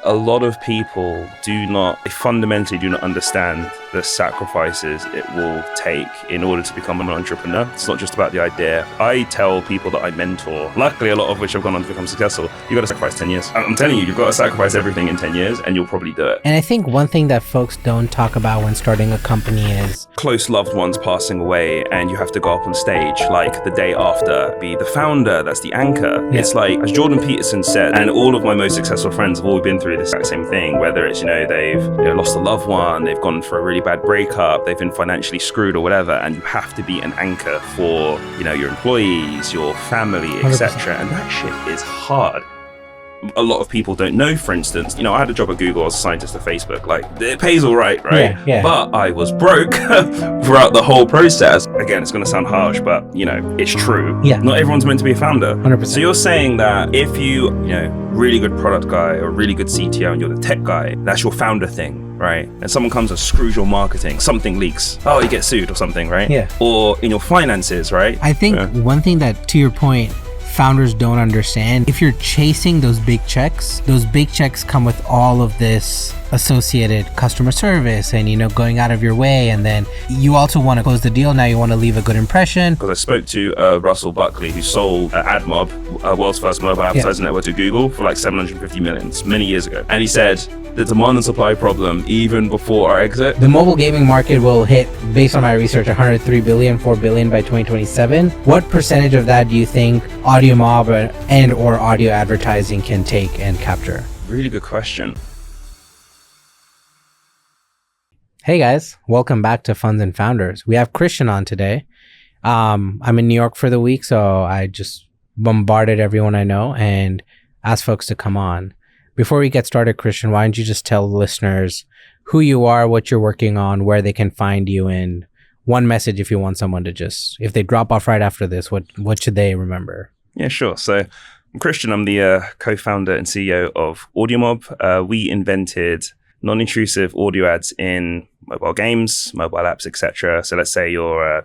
a lot of people they fundamentally do not understand the sacrifices it will take in order to become an entrepreneur. It's not just about the idea. I tell people that I mentor, luckily a lot of which have gone on to become successful, you've got to sacrifice 10 years. I'm telling you, you've got to sacrifice everything in 10 years and you'll probably do it. And I think one thing that folks don't talk about when starting a company is close loved ones passing away and you have to go up on stage like the day after, be the founder, that's the anchor. Yeah. It's like, as Jordan Peterson said, and all of my most successful friends have all been through this exact same thing, whether it's, they've lost a loved one, they've gone for a really bad breakup, they've been financially screwed or whatever, and you have to be an anchor for, your employees, your family, etc. And that shit is hard. A lot of people don't know, for instance, I had a job at Google, I was a scientist at Facebook, like it pays all right? Yeah. But I was broke throughout the whole process. Again, it's going to sound harsh, but it's true. Yeah. Not everyone's meant to be a founder. 100%. So you're saying that if you, really good product guy or really good CTO and you're the tech guy, that's your founder thing, right? And someone comes and screws your marketing, something leaks, you get sued or something, right? Yeah. Or in your finances, right? I think one thing that, to your point, founders don't understand, if you're chasing those big checks come with all of this associated customer service and going out of your way, and then you also want to close the deal. Now you want to leave a good impression. Because I spoke to Russell Buckley, who sold Admob, world's first mobile advertising network, to Google for like 750 million many years ago, and he said the demand and supply problem even before our exit. The mobile gaming market will hit, based on my research, 103 billion, 4 billion by 2027. What percentage of that do you think Audiomob and or audio advertising can take and capture? Really good question. Hey guys, welcome back to Funds and Founders. We have Christian on today. I'm in New York for the week, so I just bombarded everyone I know and asked folks to come on. Before we get started, Christian, why don't you just tell the listeners who you are, what you're working on, where they can find you, and one message if you want someone to if they drop off right after this, what should they remember? Yeah, sure. So I'm Christian. I'm the co-founder and CEO of Audiomob. We invented non-intrusive audio ads in mobile games, mobile apps, etc. So let's say you're,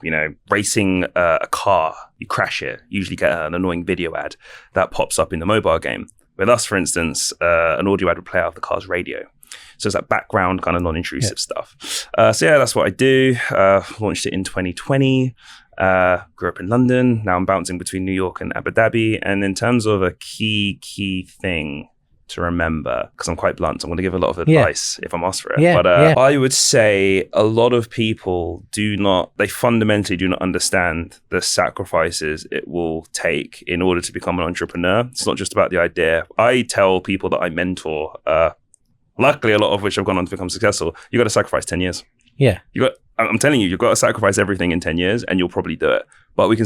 racing a car, you crash it, usually get an annoying video ad that pops up in the mobile game. With us, for instance, an audio ad would play out the car's radio. So it's that background kind of non-intrusive stuff. That's what I do. Launched it in 2020. Grew up in London. Now I'm bouncing between New York and Abu Dhabi. And in terms of a key thing to remember, because I'm quite blunt, I'm going to give a lot of advice if I'm asked for it. I would say a lot of people they fundamentally do not understand the sacrifices it will take in order to become an entrepreneur. It's not just about the idea. I tell people that I mentor, luckily a lot of which have gone on to become successful, you got to sacrifice 10 years. Yeah. I'm telling you, you've got to sacrifice everything in 10 years and you'll probably do it. But we can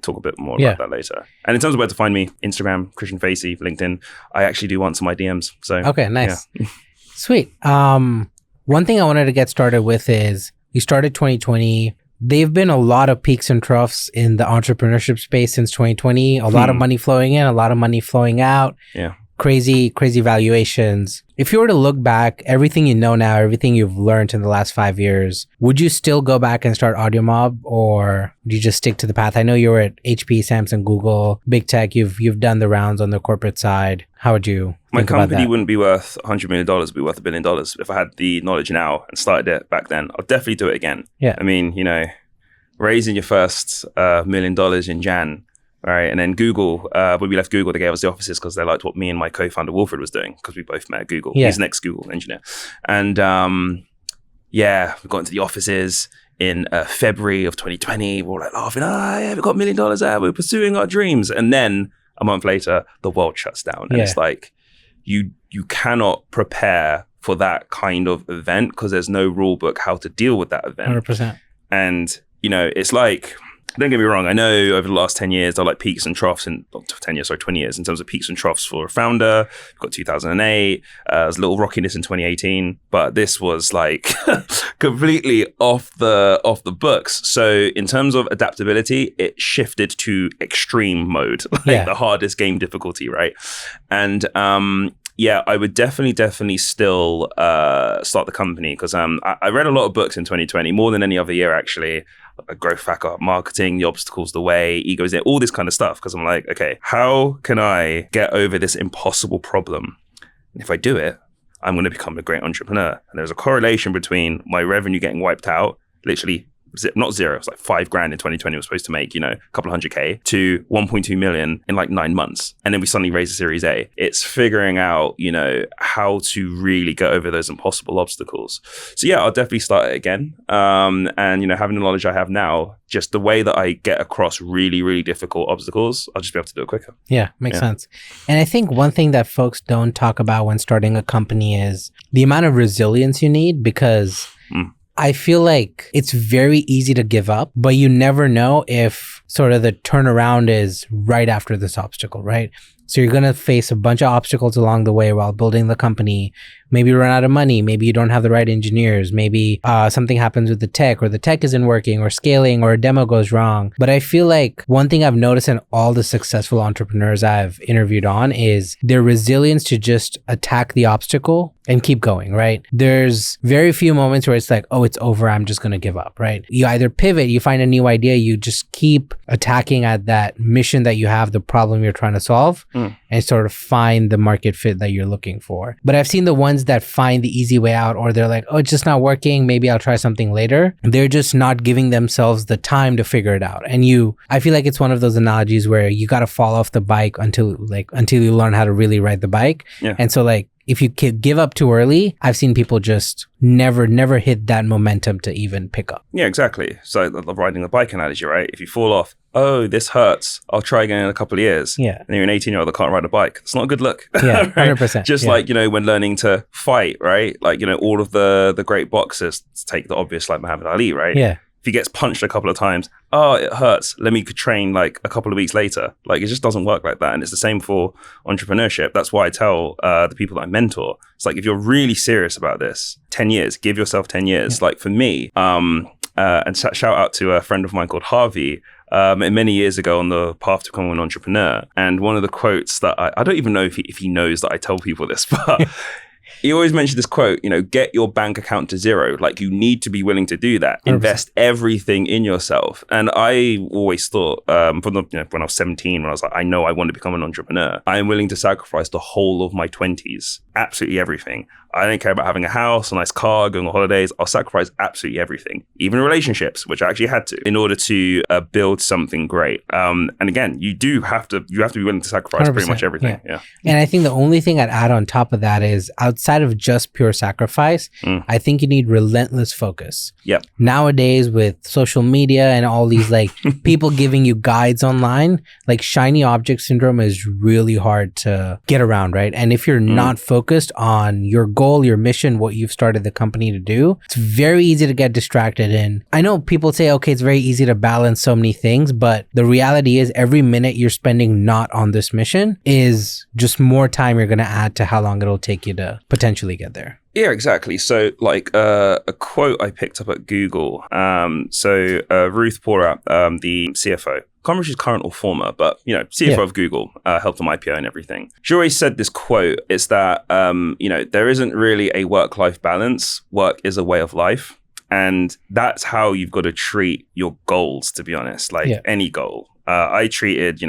talk a bit more about that later. And in terms of where to find me, Instagram, Christian Facey, LinkedIn, I actually do answer my DMs. So okay, nice. Yeah. Sweet. One thing I wanted to get started with is you started 2020. They've been a lot of peaks and troughs in the entrepreneurship space since 2020. A lot of money flowing in, a lot of money flowing out. Yeah. Crazy valuations. If you were to look back, everything you know now, everything you've learned in the last 5 years, would you still go back and start Audiomob, or would you just stick to the path? I know you were at HP, Samsung, Google, big tech. You've done the rounds on the corporate side. How would you think about that? My company wouldn't be worth $100 million, it'd be worth $1 billion. If I had the knowledge now and started it back then, I'll definitely do it again. Yeah. I mean, raising your first $1 million in Jan, right? And then Google, when we left Google, they gave us the offices because they liked what me and my co-founder Wilfred was doing, because we both met at Google. Yeah. He's an ex-Google engineer. And we got into the offices in February of 2020. We were like laughing, we got $1 million out, we're pursuing our dreams. And then a month later, the world shuts down. And it's like, you cannot prepare for that kind of event because there's no rule book how to deal with that event. 100%. And, it's like, don't get me wrong, I know over the last 10 years, there are like peaks and troughs, 20 years in terms of peaks and troughs for a founder. We've got 2008, there's a little rockiness in 2018, but this was like completely off the books. So in terms of adaptability, it shifted to extreme mode, the hardest game difficulty, right? And I would definitely still start the company because I read a lot of books in 2020, more than any other year actually. Growth hacker, marketing, the obstacles, the way, egos, all this kind of stuff. Because I'm like, okay, how can I get over this impossible problem If I do it, I'm going to become a great entrepreneur. And there's a correlation between my revenue getting wiped out, literally not zero, it's like $5,000 in 2020 was supposed to make, a couple of $100K, to 1.2 million in like 9 months. And then we suddenly raise a Series A. It's figuring out, how to really get over those impossible obstacles. So yeah, I'll definitely start it again. And, having the knowledge I have now, just the way that I get across really, really difficult obstacles, I'll just be able to do it quicker. Yeah, makes sense. And I think one thing that folks don't talk about when starting a company is the amount of resilience you need, because I feel like it's very easy to give up, but you never know if sort of the turnaround is right after this obstacle, right? So you're going to face a bunch of obstacles along the way while building the company. Maybe you run out of money. Maybe you don't have the right engineers. Maybe something happens with the tech, or the tech isn't working, or scaling, or a demo goes wrong. But I feel like one thing I've noticed in all the successful entrepreneurs I've interviewed on is their resilience to just attack the obstacle and keep going, right? There's very few moments where it's like, oh, it's over, I'm just going to give up, right? You either pivot, you find a new idea, you just keep attacking at that mission that you have, the problem you're trying to solve, and sort of find the market fit that you're looking for. But I've seen the ones that find the easy way out, or they're like, oh, it's just not working, maybe I'll try something later. They're just not giving themselves the time to figure it out. And I feel like it's one of those analogies where you got to fall off the bike until you learn how to really ride the bike. Yeah. And so like, if you give up too early, I've seen people just never hit that momentum to even pick up. Yeah, exactly. So the riding the bike analogy, right? If you fall off, oh, this hurts, I'll try again in a couple of years. Yeah. And you're an 18-year-old that can't ride a bike. It's not a good look. Yeah, right? 100%. Just like, when learning to fight, right? Like, all of the great boxers, take the obvious, like Muhammad Ali, right? Yeah. If he gets punched a couple of times, oh, it hurts, let me train like a couple of weeks later. Like, it just doesn't work like that. And it's the same for entrepreneurship. That's why I tell the people that I mentor, it's like, if you're really serious about this, 10 years, give yourself 10 years. Yeah. Like for me, and shout out to a friend of mine called Harvey, many years ago on the path to becoming an entrepreneur. And one of the quotes that I don't even know if he knows that I tell people this, but he always mentioned this quote, get your bank account to zero. Like, you need to be willing to do that. 100%. Invest everything in yourself. And I always thought, when I was 17, when I was like, I know I want to become an entrepreneur, I am willing to sacrifice the whole of my 20s, absolutely everything. I don't care about having a house, a nice car, going on holidays. I'll sacrifice absolutely everything, even relationships, which I actually had to, in order to build something great. And again, you have to be willing to sacrifice pretty much everything. Yeah. And I think the only thing I'd add on top of that is, outside of just pure sacrifice, I think you need relentless focus. Yep. Nowadays, with social media and all these like people giving you guides online, like shiny object syndrome is really hard to get around, right? And if you're not focused on your goal, your mission, what you've started the company to do, it's very easy to get distracted. And I know people say, okay, it's very easy to balance so many things, but the reality is every minute you're spending not on this mission is just more time you're going to add to how long it'll take you to potentially get there. Yeah, exactly. So like a quote I picked up at Google. Ruth Porat, the CFO, can't remember if she's current or former, but CFO of Google, helped them IPO and everything. She always said this quote, it's that there isn't really a work-life balance. Work is a way of life. And that's how you've got to treat your goals, to be honest, any goal. I treated,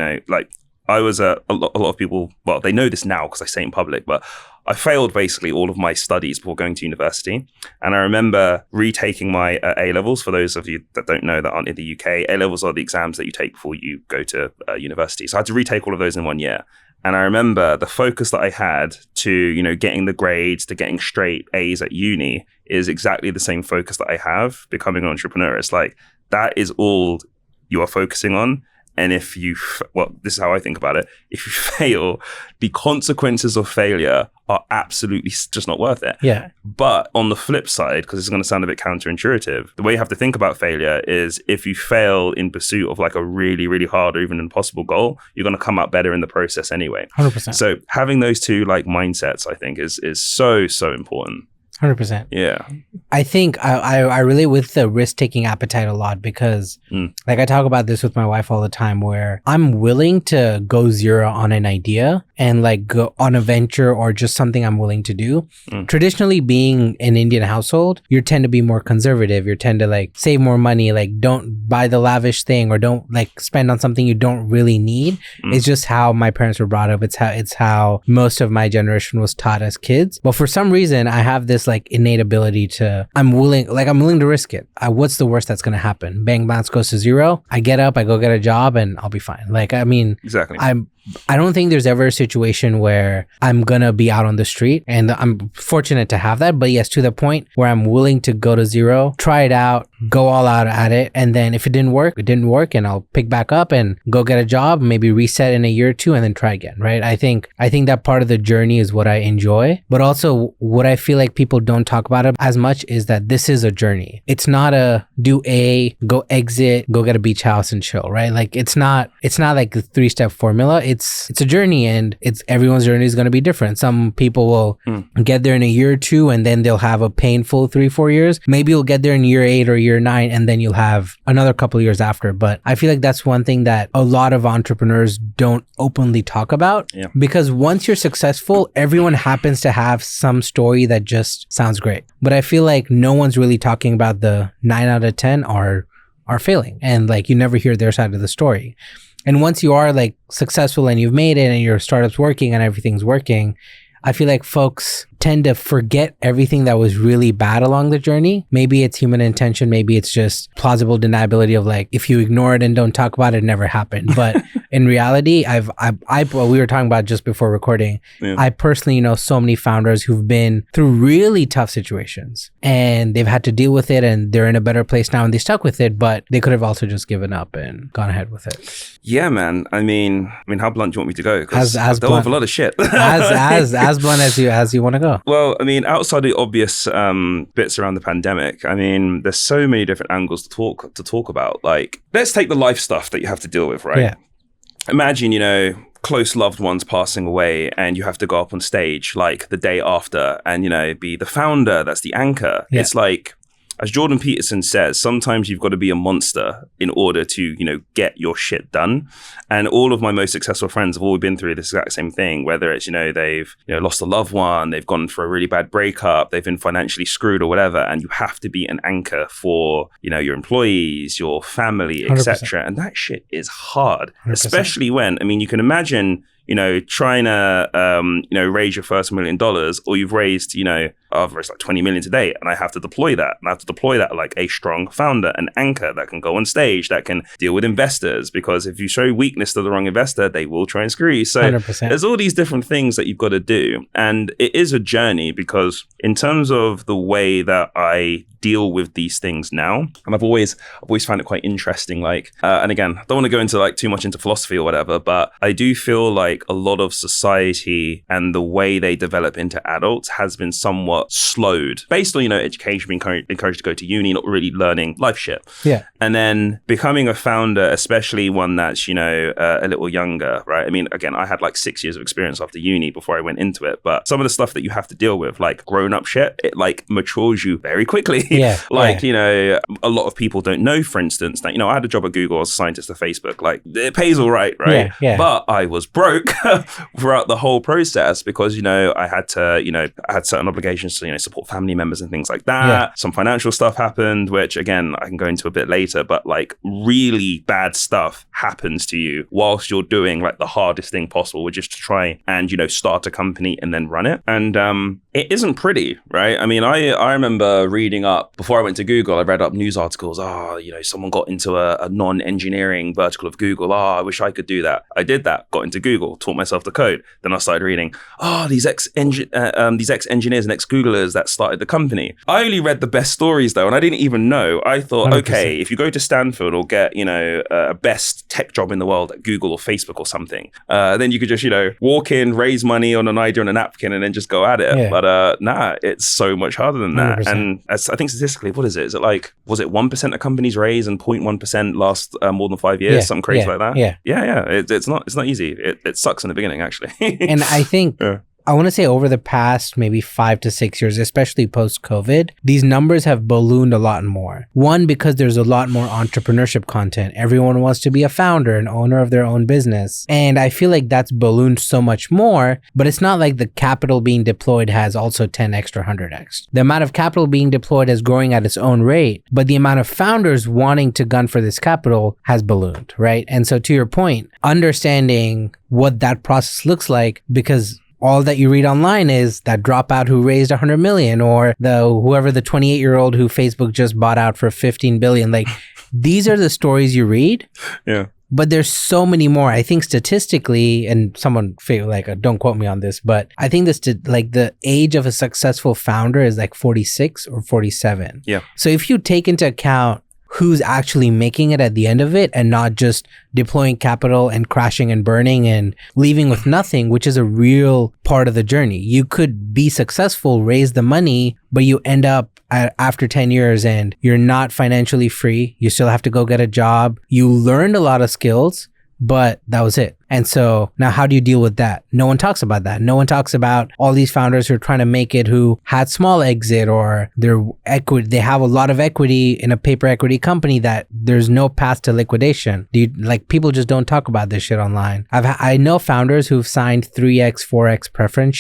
I was a lot of people, well, they know this now because I say it in public, but I failed basically all of my studies before going to university. And I remember retaking my A-levels. For those of you that don't know, that aren't in the UK, A-levels are the exams that you take before you go to university. So I had to retake all of those in 1 year. And I remember the focus that I had to, getting the grades, to getting straight A's at uni is exactly the same focus that I have becoming an entrepreneur. It's like, that is all you are focusing on. And if you, this is how I think about it. If you fail, the consequences of failure are absolutely just not worth it. Yeah. But on the flip side, because it's going to sound a bit counterintuitive, the way you have to think about failure is, if you fail in pursuit of like a really, really hard or even impossible goal, you're going to come out better in the process anyway. 100%. So having those two like mindsets, I think is so, so important. 100%. Yeah. I think I relate with the risk-taking appetite a lot because like I talk about this with my wife all the time where I'm willing to go zero on an idea and like go on a venture or just something I'm willing to do. Traditionally being an Indian household, you tend to be more conservative. You tend to like save more money, like don't buy the lavish thing or don't like spend on something you don't really need. It's just how my parents were brought up. It's how most of my generation was taught as kids. But for some reason, I have this like innate ability to, I'm willing to risk it. What's the worst that's going to happen? Bang, balance goes to zero. I get up, I go get a job and I'll be fine. Like, I mean, exactly. I don't think there's ever a situation where I'm going to be out on the street, and I'm fortunate to have that. But yes, to the point where I'm willing to go to zero, try it out, go all out at it. And then if it didn't work, and I'll pick back up and go get a job, maybe reset in a year or two and then try again, right? I think that part of the journey is what I enjoy. But also what I feel like people don't talk about it as much is that this is a journey. It's not a do A, go exit, go get a beach house and chill, right? Like it's not like the 3-step formula. It's a journey, and everyone's journey is going to be different. Some people will get there in a year or two and then they'll have a painful 3-4 years. Maybe you'll get there in year 8 or year 9 and then you'll have another couple of years after. But I feel like that's one thing that a lot of entrepreneurs don't openly talk about, because once you're successful, everyone happens to have some story that just sounds great. But I feel like no one's really talking about the 9 out of 10 are failing, and like you never hear their side of the story. And once you are like successful and you've made it and your startup's working and everything's working, I feel like folks tend to forget everything that was really bad along the journey. Maybe it's human intention. Maybe it's just plausible deniability of like, if you ignore it and don't talk about it, it never happened. But in reality, we were talking about just before recording, I personally know so many founders who've been through really tough situations and they've had to deal with it, and they're in a better place now and they stuck with it, but they could have also just given up and gone ahead with it. Yeah, man. I mean, how blunt do you want me to go? Because I've dealt with a lot of shit. as blunt as you want to go. Well, I mean, outside the obvious bits around the pandemic, I mean, there's so many different angles to talk about. Like, let's take the life stuff that you have to deal with, right? Yeah. Imagine, close loved ones passing away and you have to go up on stage like the day after and, be the founder, that's the anchor. Yeah. It's like, as Jordan Peterson says, sometimes you've got to be a monster in order to, get your shit done. And all of my most successful friends have all been through this exact same thing, whether it's, they've, lost a loved one, they've gone for a really bad breakup, they've been financially screwed or whatever. And you have to be an anchor for, your employees, your family, etc. And that shit is hard, 100%. Especially when, you can imagine, trying to, raise your first $1 million, or you've raised, I've raised like 20 million today, and I have to deploy that. And I have to deploy that like a strong founder, an anchor that can go on stage, that can deal with investors, because if you show weakness to the wrong investor, they will try and screw you. So 100%. There's all these different things that you've got to do. And it is a journey, because in terms of the way that I deal with these things now, and I've always found it quite interesting, like, and again, I don't want to go into like too much into philosophy or whatever, but I do feel like a lot of society and the way they develop into adults has been somewhat slowed based on, education, being encouraged to go to uni, not really learning life shit. Yeah. And then becoming a founder, especially one that's, a little younger, right? Again, I had like 6 years of experience after uni before I went into it, but some of the stuff that you have to deal with, like grown up shit, it like matures you very quickly. Yeah. A lot of people don't know, for instance, that, I had a job at Google as a scientist at Facebook, like it pays all right? Yeah, yeah. But I was broke throughout the whole process because, I had to, I had certain obligations to, support family members and things like that. Yeah. Some financial stuff happened, which again, I can go into a bit later, but like really bad stuff happens to you whilst you're doing like the hardest thing possible, which is to try and, start a company and then run it. And it isn't pretty, right? I remember reading up, before I went to Google, I read up news articles. Someone got into a non-engineering vertical of Google. I wish I could do that. I did that, got into Google, taught myself to code. Then I started reading, these ex-engineers and ex-Googlers that started the company. I only read the best stories though, and I didn't even know. I thought, 100%. Okay, if you go to Stanford or get, a best tech job in the world at Google or Facebook or something, then you could just, walk in, raise money on an idea on a napkin and then just go at it. Yeah. But nah, it's so much harder than that. 100%. And I think statistically, what is it? Is it like, was it 1% of companies raise and 0.1% last more than 5 years? Something crazy like that? Yeah. It's not easy. It sucks in the beginning, actually. And I think I want to say over the past maybe 5 to 6 years, especially post-COVID, these numbers have ballooned a lot more. One, because there's a lot more entrepreneurship content. Everyone wants to be a founder and owner of their own business. And I feel like that's ballooned so much more, but it's not like the capital being deployed has also 10x or 100x. The amount of capital being deployed is growing at its own rate, but the amount of founders wanting to gun for this capital has ballooned, right? And so to your point, understanding what that process looks like, because all that you read online is that dropout who raised 100 million, or whoever the 28-year-old who Facebook just bought out for 15 billion. Like, these are the stories you read. Yeah. But there's so many more. I think statistically, and someone don't quote me on this, but I think the age of a successful founder is like 46 or 47. Yeah. So if you take into account who's actually making it at the end of it and not just deploying capital and crashing and burning and leaving with nothing, which is a real part of the journey. You could be successful, raise the money, but you end up after 10 years and you're not financially free. You still have to go get a job. You learned a lot of skills, but that was it. And so now how do you deal with that? No one talks about that. No one talks about all these founders who are trying to make it, who had small exit, or their equity. They have a lot of equity in a paper equity company that there's no path to liquidation. People just don't talk about this shit online. I know founders who've signed 3x, 4x preference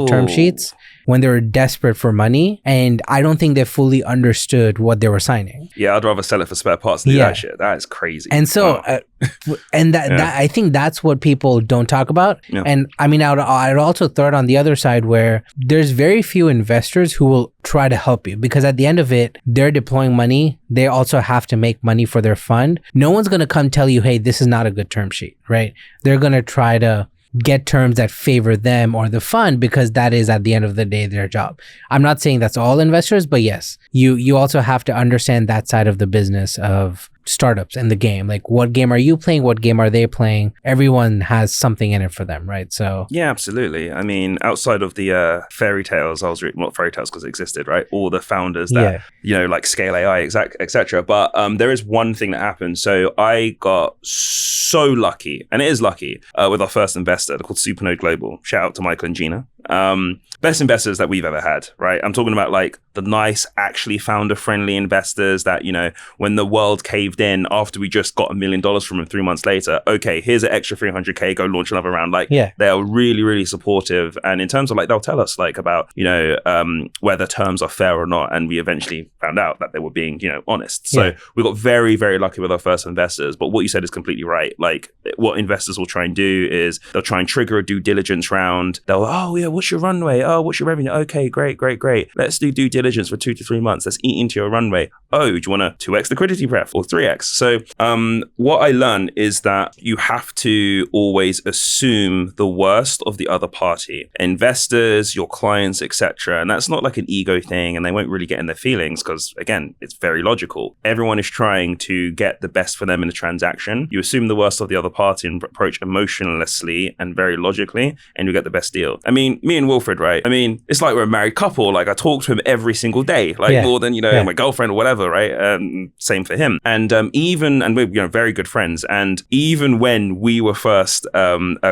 term sheets when they were desperate for money, and I don't think they fully understood what they were signing. Yeah, I'd rather sell it for spare parts than do that shit. That is crazy. And so, that I think that's what people don't talk about. Yeah. And I mean, I'd also throw it on the other side where there's very few investors who will try to help you, because at the end of it, they're deploying money. They also have to make money for their fund. No one's going to come tell you, hey, this is not a good term sheet, right? They're going to try to get terms that favor them or the fund, because that is at the end of the day their job. I'm not saying that's all investors, but yes, you also have to understand that side of the business of startups and the game. Like, what game are you playing? What game are they playing? Everyone has something in it for them, right? So yeah, absolutely. I mean, outside of the fairy tales, I was reading, not fairy tales because it existed, right? All the founders that, like Scale AI, etc. But there is one thing that happened. So I got so lucky, and it is lucky, with our first investor. They're called Supernode Global. Shout out to Michael and Gina. Best investors that we've ever had, right? I'm talking about like the nice, actually founder-friendly investors that, when the world caved in after we just got $1 million from them 3 months later, okay, here's an extra 300K, go launch another round. Like, they are really, really supportive. And in terms of like, they'll tell us like about, whether terms are fair or not. And we eventually found out that they were being, honest. So we got very, very lucky with our first investors. But what you said is completely right. Like, what investors will try and do is they'll try and trigger a due diligence round. They'll, oh yeah, what's your runway? Oh, what's your revenue? Okay, great. Let's do due diligence for 2 to 3 months. Let's eat into your runway. Oh, do you want a 2x liquidity pref or 3x? So what I learned is that you have to always assume the worst of the other party, investors, your clients, etc. And that's not like an ego thing, and they won't really get in their feelings because, again, it's very logical. Everyone is trying to get the best for them in the transaction. You assume the worst of the other party and approach emotionlessly and very logically, and you get the best deal. I mean, me and Wilfred, right? I mean, it's like we're a married couple. Like, I talk to him every single day, like more than, my girlfriend or whatever, right? Same for him. And we're, very good friends. And even when we were first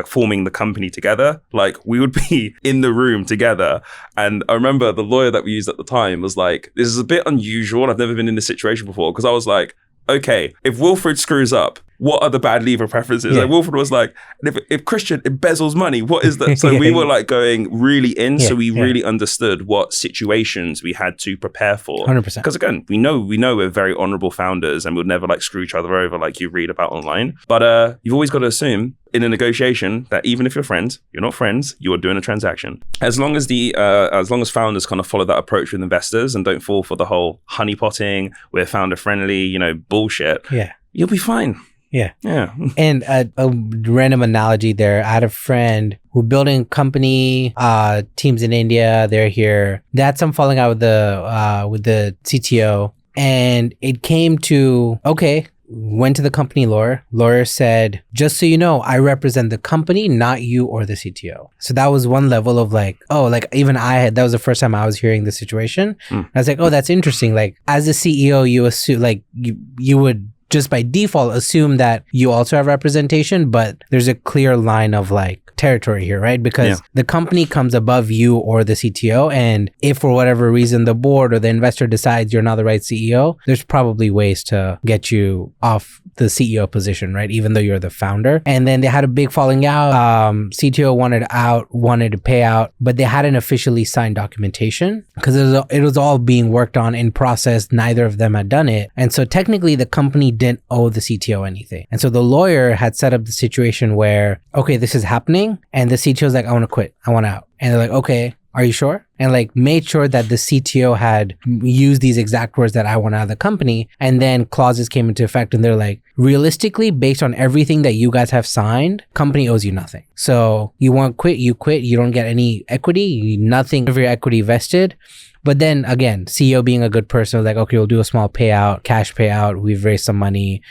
forming the company together, like, we would be in the room together. And I remember the lawyer that we used at the time was like, this is a bit unusual. I've never been in this situation before. Because I was like, okay, if Wilfred screws up, what are the bad lever preferences? Like, Wilfred was like, if Christian embezzles money, what is that? So we were like going really in. So we really understood what situations we had to prepare for. 100%. Because again, we know we're very honorable founders and we'll never like screw each other over like you read about online. But you've always got to assume in a negotiation that even if you're friends, you're not friends, you are doing a transaction. As long as founders kind of follow that approach with investors and don't fall for the whole honeypotting, we're founder friendly, bullshit. Yeah. You'll be fine. Yeah. And a random analogy there. I had a friend who building company, teams in India. They're here. They had some falling out with the CTO, and it came to, okay, went to the company lawyer. Lawyer said, just so you know, I represent the company, not you or the CTO. So that was one level of like, oh, like even that was the first time I was hearing the situation. I was like, oh, that's interesting. Like, as a CEO, you assume like you would just by default assume that you also have representation, but there's a clear line of like territory here, right? Because the company comes above you or the CTO, and if for whatever reason the board or the investor decides you're not the right CEO, there's probably ways to get you off the CEO position, right? Even though you're the founder. And then they had a big falling out. CTO wanted to pay out, but they hadn't officially signed documentation because it was all being worked on in process. Neither of them had done it. And so technically the company didn't owe the CTO anything. And so the lawyer had set up the situation where, okay, this is happening. And the CTO's like, I want to quit. I want out. And they're like, okay, are you sure? And like made sure that the CTO had used these exact words that I want out of the company. And then clauses came into effect and they're like, realistically, based on everything that you guys have signed, company owes you nothing. So you want to quit, you quit. You don't get any equity, nothing of your equity vested. But then again, CEO being a good person was like, okay, we'll do a small payout, cash payout. We've raised some money.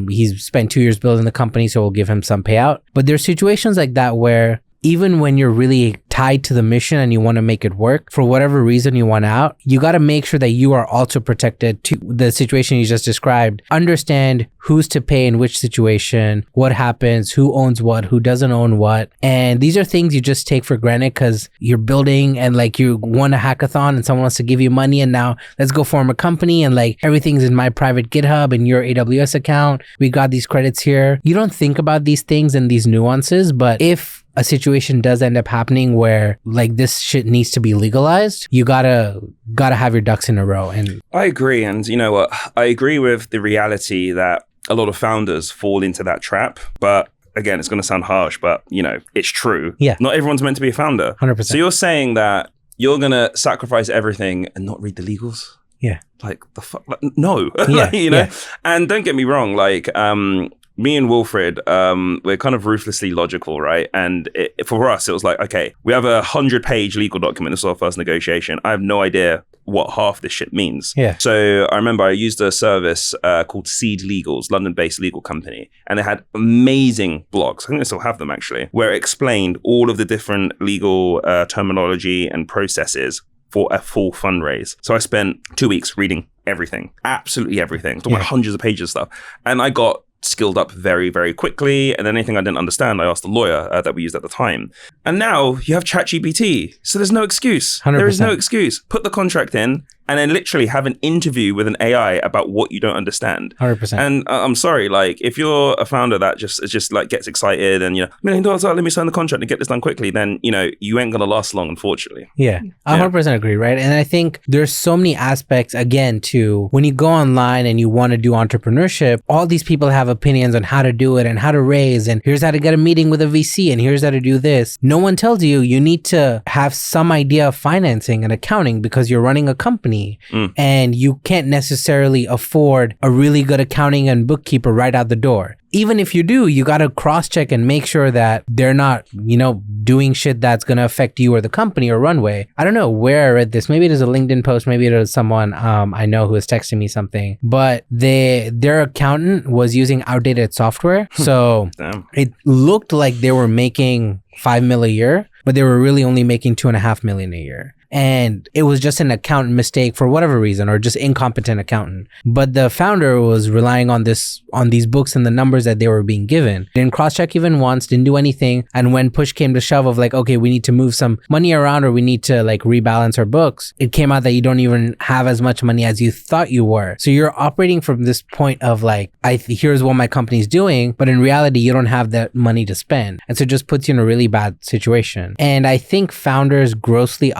He's spent 2 years building the company, so we'll give him some payout. But there's situations like that where even when you're really tied to the mission and you want to make it work, for whatever reason you want out, you got to make sure that you are also protected to the situation you just described. Understand who's to pay in which situation, what happens, who owns what, who doesn't own what. And these are things you just take for granted because you're building and like you won a hackathon and someone wants to give you money and now let's go form a company and like everything's in my private GitHub and your AWS account. We got these credits here. You don't think about these things and these nuances, but if a situation does end up happening where like this shit needs to be legalized, you gotta have your ducks in a row. And I agree. And you know what? I agree with the reality that a lot of founders fall into that trap. But again, it's going to sound harsh, but you know, it's true. Yeah. Not everyone's meant to be a founder. 100%. So you're saying that you're going to sacrifice everything and not read the legals? Yeah. Like the fuck? Like, no. Yeah. You know? Yeah. And don't get me wrong, like, me and Wilfred, we're kind of ruthlessly logical, right? And for us, it was like, okay, we have 100-page legal document. This is our first negotiation. I have no idea what half this shit means. Yeah. So I remember I used a service called Seed Legals, London-based legal company. And they had amazing blogs. I think they still have them actually, where it explained all of the different legal terminology and processes for a full fundraise. So I spent 2 weeks reading everything, absolutely everything. Talking about hundreds of pages of stuff. And I got skilled up very, very quickly. And anything I didn't understand, I asked the lawyer that we used at the time. And now you have ChatGPT. So there's no excuse. 100%. There is no excuse. Put the contract in and then literally have an interview with an AI about what you don't understand. 100%. And I'm sorry, like if you're a founder that just like gets excited and, you know, $1 million, let me sign the contract and get this done quickly, then, you know, you ain't going to last long, unfortunately. Yeah, 100% agree, right? And I think there's so many aspects, again, to when you go online and you want to do entrepreneurship, all these people have opinions on how to do it and how to raise, and here's how to get a meeting with a VC, and here's how to do this. No one tells you need to have some idea of financing and accounting because you're running a company. And you can't necessarily afford a really good accounting and bookkeeper right out the door. Even if you do, you got to cross-check and make sure that they're not, you know, doing shit that's going to affect you or the company or runway. I don't know where I read this. Maybe it is a LinkedIn post. Maybe it is someone I know who was texting me something. But their accountant was using outdated software. So it looked like they were making $5 million a year, but they were really only making $2.5 million a year. And it was just an accountant mistake for whatever reason, or just incompetent accountant. But the founder was relying on these books and the numbers that they were being given. Didn't cross-check even once, didn't do anything. And when push came to shove of like, okay, we need to move some money around or we need to like rebalance our books, it came out that you don't even have as much money as you thought you were. So you're operating from this point of like, here's what my company's doing, but in reality, you don't have that money to spend. And so it just puts you in a really bad situation. And I think founders grossly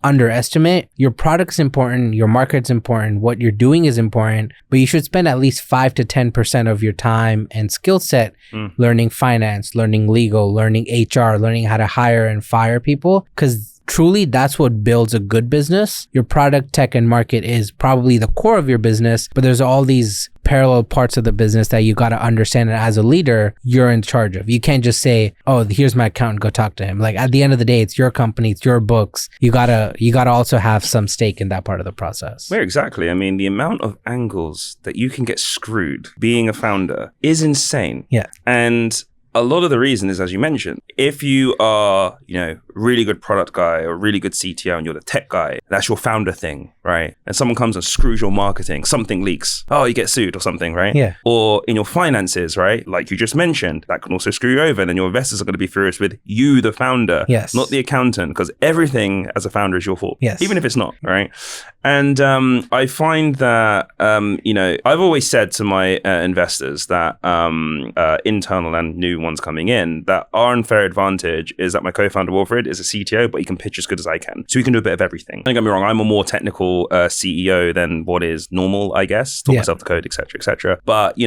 underestimate your product's important, your market's important, what you're doing is important, but you should spend at least 5 to 10% of your time and skill set learning finance, learning legal, learning HR, learning how to hire and fire people, because truly that's what builds a good business. Your product, tech, and market is probably the core of your business, but there's all these parallel parts of the business that you got to understand, and as a leader, you're in charge of. You can't just say, oh, here's my accountant, go talk to him. Like at the end of the day, it's your company, it's your books. You gotta also have some stake in that part of the process. Where exactly? I mean, the amount of angles that you can get screwed being a founder is insane. Yeah. And a lot of the reason is, as you mentioned, if you are, you know, really good product guy or a really good CTO and you're the tech guy, that's your founder thing, right? And someone comes and screws your marketing, something leaks, oh, you get sued or something, right? Yeah. Or in your finances, right? Like you just mentioned, that can also screw you over, and then your investors are going to be furious with you, the founder, yes, not the accountant, because everything as a founder is your fault, yes, even if it's not, right? And I find that, I've always said to my investors that internal and new ones coming in, that our unfair advantage is that my co-founder Wilfred is a CTO, but he can pitch as good as I can. So he can do a bit of everything. Don't get me wrong, I'm a more technical CEO than what is normal, I guess. Taught myself to code, etc., etc. But,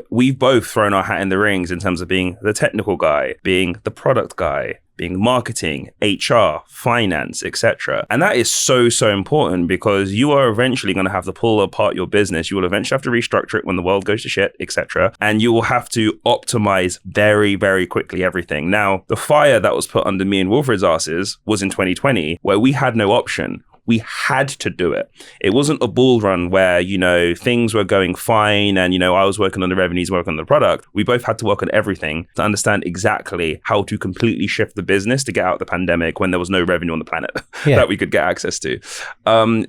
we've both thrown our hat in the rings in terms of being the technical guy, being the product guy, being marketing, HR, finance, etc. And that is so, so important because you are eventually going to have to pull apart your business. You will eventually have to restructure it when the world goes to shit, etc. And you will have to optimize very, very quickly everything. Now, the fire that was put under me and Wilfred's asses was in 2020, where we had no option. We had to do it. It wasn't a bull run where, things were going fine and, I was working on the revenues, working on the product. We both had to work on everything to understand exactly how to completely shift the business to get out of the pandemic when there was no revenue on the planet that we could get access to.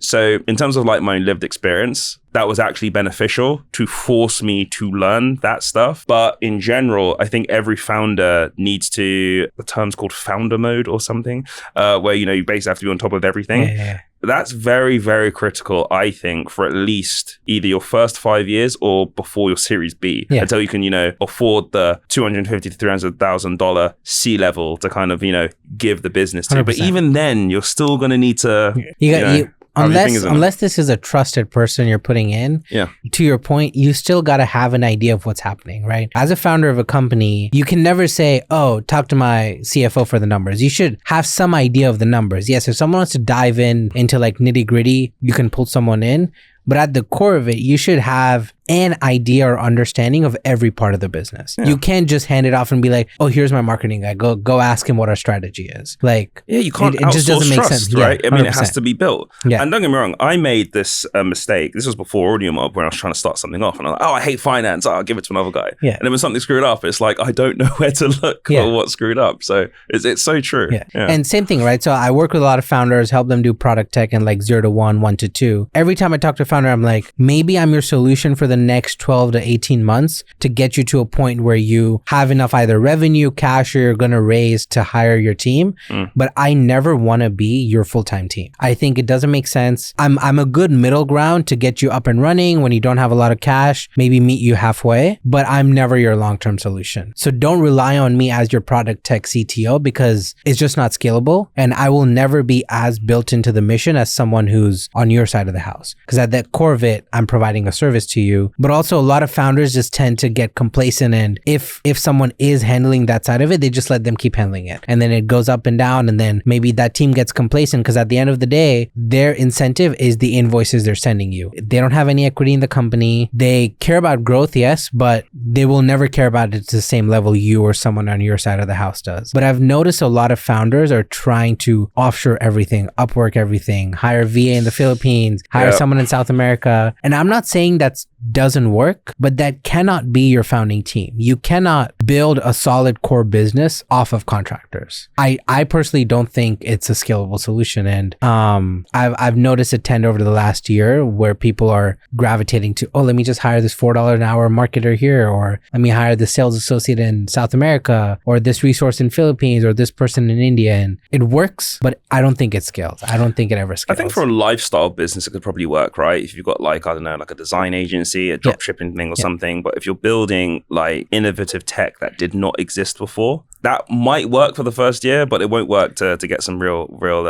So in terms of like my own lived experience, that was actually beneficial to force me to learn that stuff. But in general, I think every founder needs to, the term's called founder mode or something, where, you basically have to be on top of everything. Yeah. That's very, very critical, I think, for at least either your first 5 years or before your Series B, until you can, afford the $250,000 to $300,000 C-level to kind of, give the business to. 100%. But even then, you're still going to need to, Unless this is a trusted person you're putting in, to your point, you still got to have an idea of what's happening, right? As a founder of a company, you can never say, oh, talk to my CFO for the numbers. You should have some idea of the numbers. Yes, if someone wants to dive into like nitty gritty, you can pull someone in. But at the core of it, you should have an idea or understanding of every part of the business. You can't just hand it off and be like, oh, here's my marketing guy. Go ask him what our strategy is. Like, you can't it just doesn't make sense, right? I mean, 100%. It has to be built. And don't get me wrong, I made this mistake. This was before Audiomob, when I was trying to start something off. And I'm like, oh, I hate finance. I'll give it to another guy. And then when something screwed up, it's like, I don't know where to look for what screwed up. So it's so true. And same thing, right? So I work with a lot of founders, help them do product tech in like 0 to 1, 1 to 2. Every time I talk to a founder, I'm like, maybe I'm your solution for the next 12 to 18 months to get you to a point where you have enough either revenue, cash, or you're going to raise to hire your team. But I never want to be your full-time team. I think it doesn't make sense. I'm a good middle ground to get you up and running when you don't have a lot of cash, maybe meet you halfway, but I'm never your long-term solution. So don't rely on me as your product tech CTO because it's just not scalable. And I will never be as built into the mission as someone who's on your side of the house. Because at the core of it, I'm providing a service to you. But also a lot of founders just tend to get complacent, and if someone is handling that side of it, they just let them keep handling it. And then it goes up and down, and then maybe that team gets complacent because at the end of the day, their incentive is the invoices they're sending you. They don't have any equity in the company. They care about growth, yes, but they will never care about it to the same level you or someone on your side of the house does. But I've noticed a lot of founders are trying to offshore everything, Upwork everything, hire VA in the Philippines, hire someone in South America. And I'm not saying that doesn't work, but that cannot be your founding team. You cannot build a solid core business off of contractors. I personally don't think it's a scalable solution. And I've noticed a trend over the last year where people are gravitating to, oh, let me just hire this $4 an hour marketer here, or let me hire the sales associate in South America, or this resource in Philippines, or this person in India. And it works, but I don't think it scales. I don't think it ever scales. I think for a lifestyle business, it could probably work, right? If you've got like, I don't know, like a design agency, a drop shipping thing or something. But if you're building like innovative tech that did not exist before, that might work for the first year, but it won't work to get some real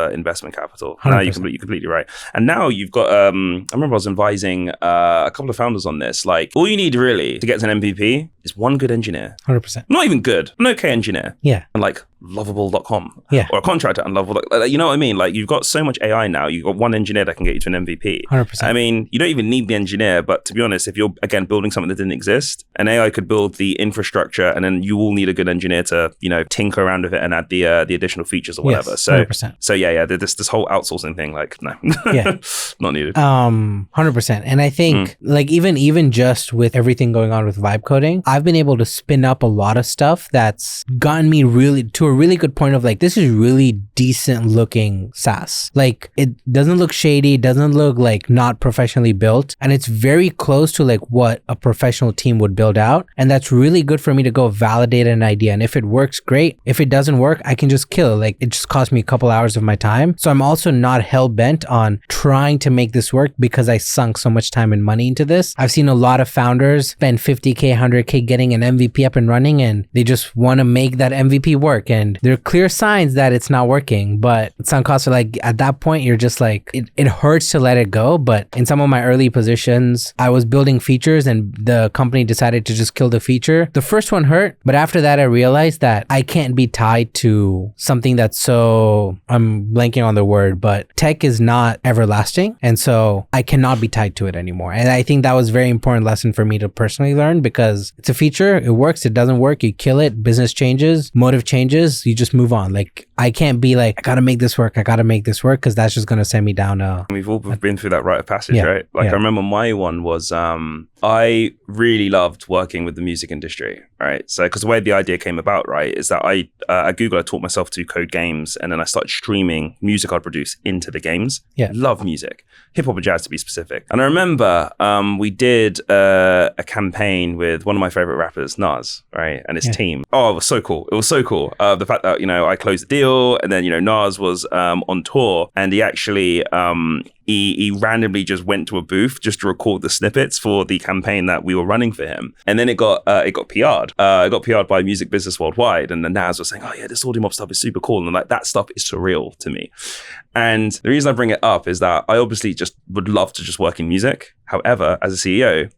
investment capital. 100%. Now you're completely right. And now you've got, I remember I was advising a couple of founders on this. Like, all you need really to get to an MVP is one good engineer. 100%. Not even good, an okay engineer. Yeah. And like lovable.com. Yeah. Or a contractor and lovable. You know what I mean? Like, you've got so much AI now. You've got one engineer that can get you to an MVP. 100%. I mean, you don't even need the engineer, but to be honest, if you're, again, building something that didn't exist, an AI could build the infrastructure, and then you will need a good engineer to, tinker around with it and add the additional features or whatever. Yes, 100%. So this whole outsourcing thing, like, no. Yeah. Not needed. 100%. And I think like even just with everything going on with vibe coding, I've been able to spin up a lot of stuff that's gotten me really to a really good point of like, this is really decent looking SaaS. Like it doesn't look shady, doesn't look like not professionally built. And it's very close to like what a professional team would build out. And that's really good for me to go validate an idea. And if it works, great. If it doesn't work, I can just kill it. Like it just cost me a couple hours of my time. So I'm also not hell bent on trying to make this work because I sunk so much time and money into this. I've seen a lot of founders spend 50K, 100K getting an MVP up and running, and they just want to make that MVP work. And there are clear signs that it's not working, but sunk costs are like, at that point, you're just like, it hurts to let it go. But in some of my early positions, I was building features and the company decided to just kill the feature. The first one hurt, but after that, I realized that I can't be tied to something that's so, I'm blanking on the word, but tech is not everlasting. And so I cannot be tied to it anymore. And I think that was a very important lesson for me to personally learn, because it's a feature, it works, it doesn't work, you kill it, business changes, motive changes, you just move on. Like I can't be like, I gotta make this work, because that's just gonna send me down We've all been through that rite of passage, right? Like I remember my one was, I really loved working with the music industry, right? So, because the way the idea came about, right, is that at Google, I taught myself to code games, and then I started streaming music I'd produce into the games. Yeah. Love music, hip hop and jazz to be specific. And I remember we did a campaign with one of my favorite rappers, Nas, right, and his team. Oh, it was so cool. It was so cool. The fact that, I closed the deal, and then, Nas was on tour, and he actually, he randomly just went to a booth just to record the snippets for the campaign that we were running for him. And then it got PR'd. It got PR'd by Music Business Worldwide. And then Nas was saying, oh yeah, this Audiomob stuff is super cool. And like, that stuff is surreal to me. And the reason I bring it up is that I obviously just would love to just work in music. However, as a CEO,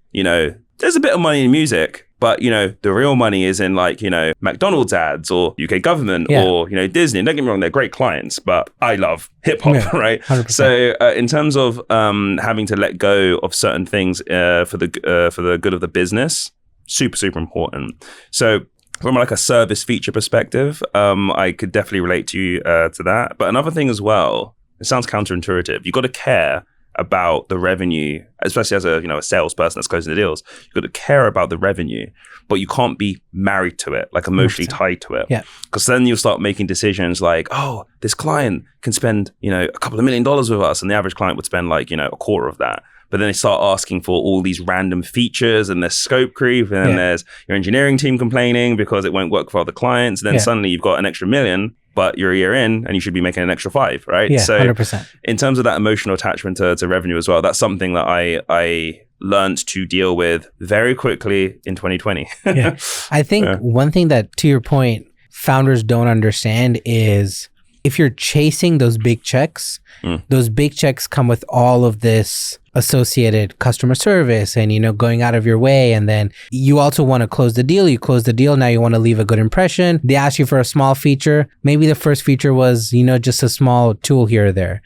there's a bit of money in music, but, the real money is in like, McDonald's ads or UK government or, Disney. Don't get me wrong, they're great clients, but I love hip hop, right? 100%. So in terms of having to let go of certain things for the good of the business, super, super important. So from like a service feature perspective, I could definitely relate to you to that. But another thing as well, it sounds counterintuitive. You got to care about the revenue, especially as a salesperson that's closing the deals. You've got to care about the revenue, but you can't be married to it, like emotionally 100%. Tied to it. Yeah. Because then you'll start making decisions like, oh, this client can spend, a couple of $1 million with us, and the average client would spend like, a quarter of that. But then they start asking for all these random features, and there's scope creep, and then there's your engineering team complaining because it won't work for other clients. And then suddenly you've got an extra $1 million, but you're a year in and you should be making an extra $5 million, right? Yeah, so 100%. In terms of that emotional attachment to revenue as well, that's something that I learned to deal with very quickly in 2020. Yeah. I think one thing that, to your point, founders don't understand is if you're chasing those big checks, those big checks come with all of this associated customer service and, going out of your way. And then you also want to close the deal. You close the deal. Now you want to leave a good impression. They ask you for a small feature. Maybe the first feature was, just a small tool here or there.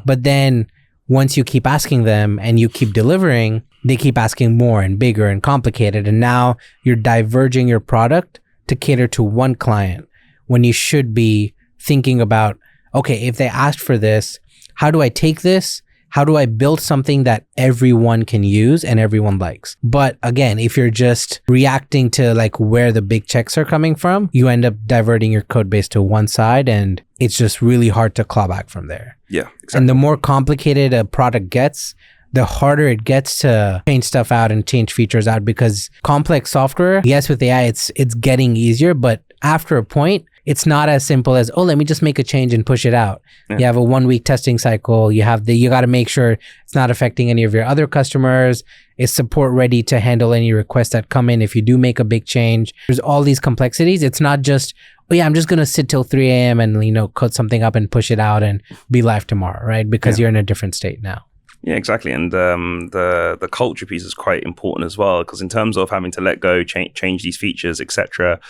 But then once you keep asking them and you keep delivering, they keep asking more and bigger and complicated. And now you're diverging your product to cater to one client when you should be thinking about, okay, if they asked for this, how do I take this? How do I build something that everyone can use and everyone likes? But again, if you're just reacting to like where the big checks are coming from, you end up diverting your code base to one side, and it's just really hard to claw back from there. Yeah, exactly. And the more complicated a product gets, the harder it gets to change stuff out and change features out, because complex software, yes, with AI, it's getting easier, but after a point, it's not as simple as, oh, let me just make a change and push it out. Yeah. You have a 1-week testing cycle. You got to make sure it's not affecting any of your other customers. Is support ready to handle any requests that come in if you do make a big change? There's all these complexities. It's not just, oh yeah, I'm just going to sit till 3 a.m. and, code something up and push it out and be live tomorrow, right? Because you're in a different state now. Yeah, exactly. And the culture piece is quite important as well, because in terms of having to let go, change these features, etc.,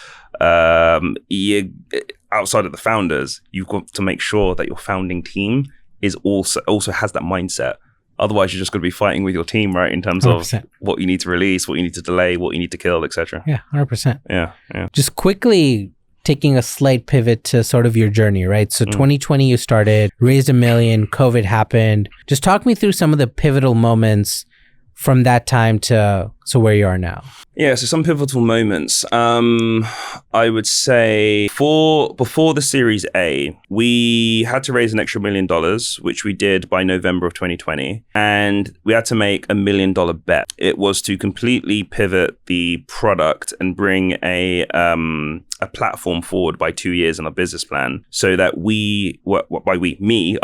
outside of the founders, you've got to make sure that your founding team is also has that mindset. Otherwise, you're just going to be fighting with your team, right? In terms 100%. of what you need to release, what you need to delay, what you need to kill, etc. Yeah, 100%. Yeah. Just quickly taking a slight pivot to sort of your journey, right? So 2020, you started, raised $1 million, COVID happened. Just talk me through some of the pivotal moments from that time to So where you are now? Yeah, so some pivotal moments. I would say before the Series A, we had to raise an extra $1 million, which we did by November of 2020. And we had to make $1 million bet. It was to completely pivot the product and bring a platform forward by 2 years in our business plan so that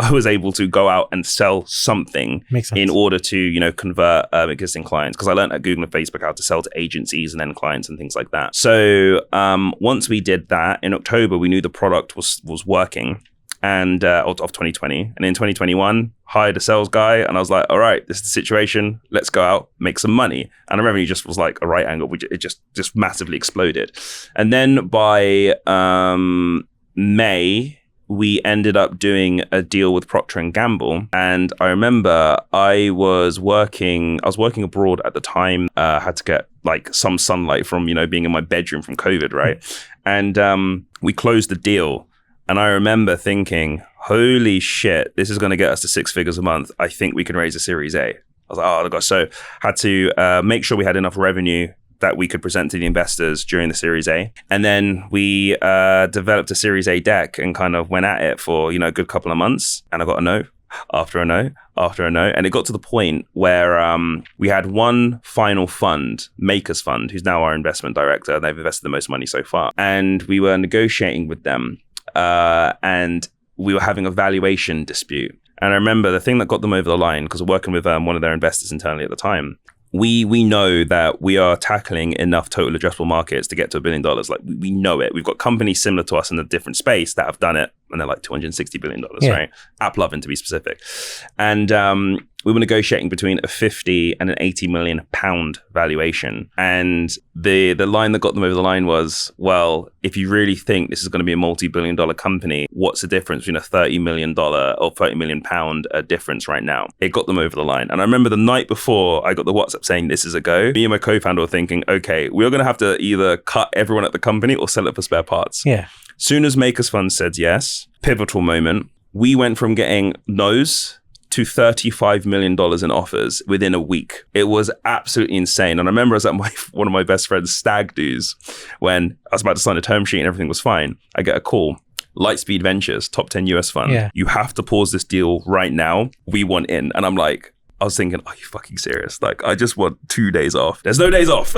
I was able to go out and sell something in order to, convert existing clients. Because I learned at Google and Facebook how to sell to agencies and then clients and things like that. So once we did that in October, we knew the product was working and of 2020. And in 2021, hired a sales guy and I was like, all right, this is the situation. Let's go out, make some money. And the revenue just was like a right angle. It just massively exploded. And then by May, we ended up doing a deal with Procter & Gamble. And I remember I was working abroad at the time, had to get like some sunlight from, being in my bedroom from COVID, right? And we closed the deal. And I remember thinking, holy shit, this is going to get us to 6 figures a month. I think we can raise a Series A. I was like, oh, God. So had to make sure we had enough revenue that we could present to the investors during the Series A. And then we developed a Series A deck and kind of went at it for, a good couple of months. And I got a no after a no after a no. And it got to the point where we had one final fund, Makers Fund, who's now our investment director. They've invested the most money so far. And we were negotiating with them and we were having a valuation dispute. And I remember the thing that got them over the line, because we're working with one of their investors internally at the time, we know that we are tackling enough total addressable markets to get to $1 billion. Like we know it. We've got companies similar to us in a different space that have done it, and they're like $260 billion, right? AppLovin to be specific. And we were negotiating between a 50 and an 80 million pound valuation. And the line that got them over the line was, well, if you really think this is going to be a multi-billion dollar company, what's the difference between a $30 million or 30 million pound difference right now? It got them over the line. And I remember the night before I got the WhatsApp saying this is a go, me and my co-founder were thinking, okay, we're going to have to either cut everyone at the company or sell it for spare parts. Yeah. Soon as Makers Fund said yes, pivotal moment, we went from getting no's to $35 million in offers within a week. It was absolutely insane. And I remember I was at one of my best friend's stag do's when I was about to sign a term sheet and everything was fine. I get a call. Lightspeed Ventures, top 10 US fund. Yeah. You have to pause this deal right now. We want in. And I'm like, I was thinking, are you fucking serious? Like, I just want 2 days off. There's no days off.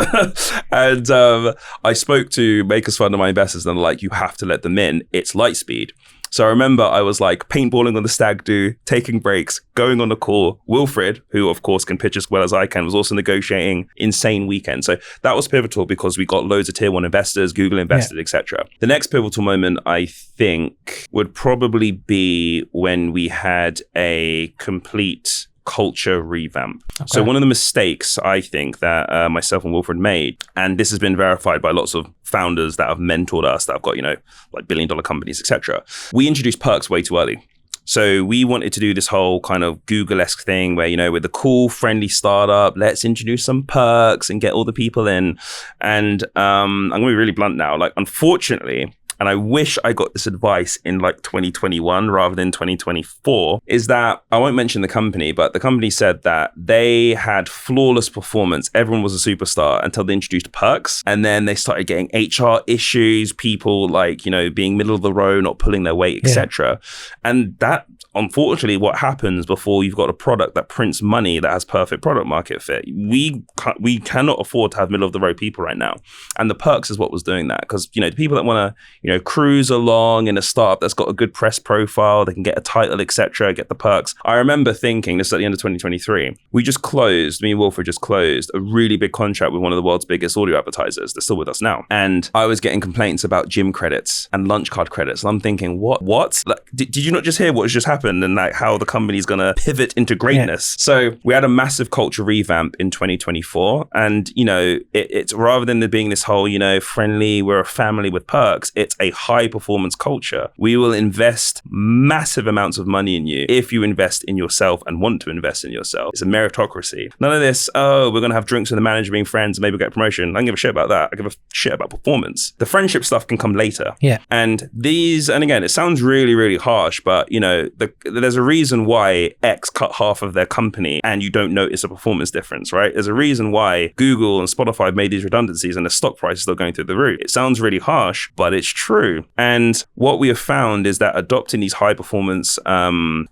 And I spoke to Makers Fund and my investors and they're like, you have to let them in. It's Lightspeed. So I remember I was like paintballing on the stag do, taking breaks, going on the call. Wilfred, who of course can pitch as well as I can, was also negotiating insane weekends. So that was pivotal because we got loads of tier one investors, Google invested, etc. The next pivotal moment, I think, would probably be when we had a complete culture revamp. Okay. So one of the mistakes I think that myself and Wilfred made, and this has been verified by lots of founders that have mentored us, that have got, like $1 billion companies, etc. We introduced perks way too early. So we wanted to do this whole kind of Google-esque thing where, with the cool, friendly startup, let's introduce some perks and get all the people in. And I'm going to be really blunt now. Like, unfortunately, and I wish I got this advice in like 2021 rather than 2024, is that I won't mention the company, but the company said that they had flawless performance. Everyone was a superstar until they introduced perks. And then they started getting HR issues, people like, being middle of the road, not pulling their weight, etc. And that, unfortunately, what happens before you've got a product that prints money that has perfect product market fit. We cannot afford to have middle of the road people right now. And the perks is what was doing that. Because, the people that want to, cruise along in a startup that's got a good press profile, they can get a title, etc., get the perks. I remember thinking, this is at the end of 2023, me and Wilfred just closed a really big contract with one of the world's biggest audio advertisers. They're still with us now. And I was getting complaints about gym credits and lunch card credits. And I'm thinking, what? Like, did you not just hear what has just happened and like how the company's going to pivot into greatness? Yeah. So we had a massive culture revamp in 2024. And, it's rather than there being this whole, friendly, we're a family with perks, it's a high performance culture, we will invest massive amounts of money in you if you invest in yourself and want to invest in yourself. It's a meritocracy. None of this, oh, we're going to have drinks with the manager, being friends, and maybe get a promotion. I don't give a shit about that. I give a shit about performance. The friendship stuff can come later. Yeah. And again, it sounds really, really harsh, but there's a reason why X cut half of their company and you don't notice a performance difference, right? There's a reason why Google and Spotify made these redundancies and the stock price is still going through the roof. It sounds really harsh, but it's true. And what we have found is that adopting these high performance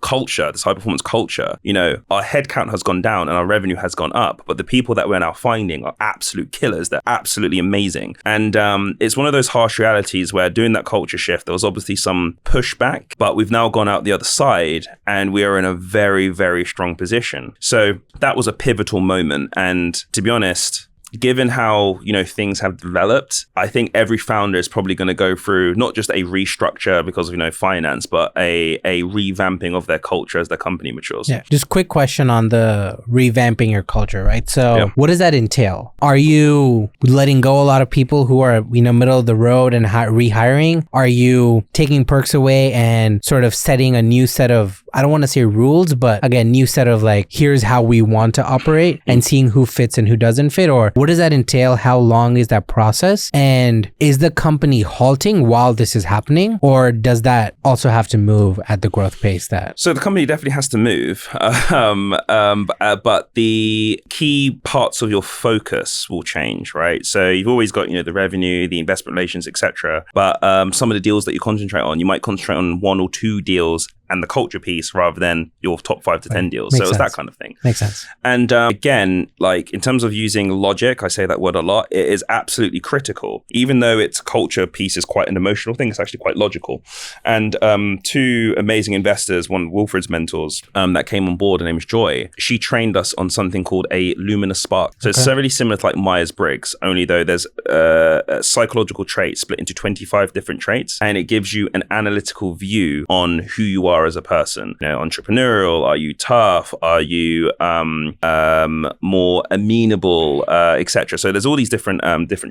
culture, our headcount has gone down and our revenue has gone up, but the people that we're now finding are absolute killers. They're absolutely amazing. And it's one of those harsh realities where doing that culture shift, there was obviously some pushback, but we've now gone out the other side and we are in a very, very strong position. So that was a pivotal moment. And to be honest, given how, things have developed, I think every founder is probably going to go through not just a restructure because of, finance, but a revamping of their culture as their company matures. Yeah. Just quick question on the revamping your culture, right? So What does that entail? Are you letting go a lot of people who are, middle of the road and rehiring? Are you taking perks away and sort of setting a new set of, I don't want to say rules, but again, new set of here's how we want to operate and seeing who fits and who doesn't fit? Or what does that entail? How long is that process? And is the company halting while this is happening? Or does that also have to move at the growth pace that? So the company definitely has to move. But the key parts of your focus will change, right? So you've always got, the revenue, the investment relations, etc. But some of the deals that you concentrate on, you might concentrate on 1 or 2 deals and the culture piece rather than your top 5 to 10 deals. Makes so it's sense. that kind of thing. Makes sense. And again, in terms of using logic, I say that word a lot, it is absolutely critical. Even though its culture piece is quite an emotional thing, it's actually quite logical. And 2 amazing investors, one of Wilfred's mentors that came on board, her name is Joy. She trained us on something called a luminous spark. So it's really similar to Myers-Briggs, only though there's a psychological trait split into 25 different traits, and it gives you an analytical view on who you are as a person. Entrepreneurial, are you tough? Are you more amenable, etc. So there's all these different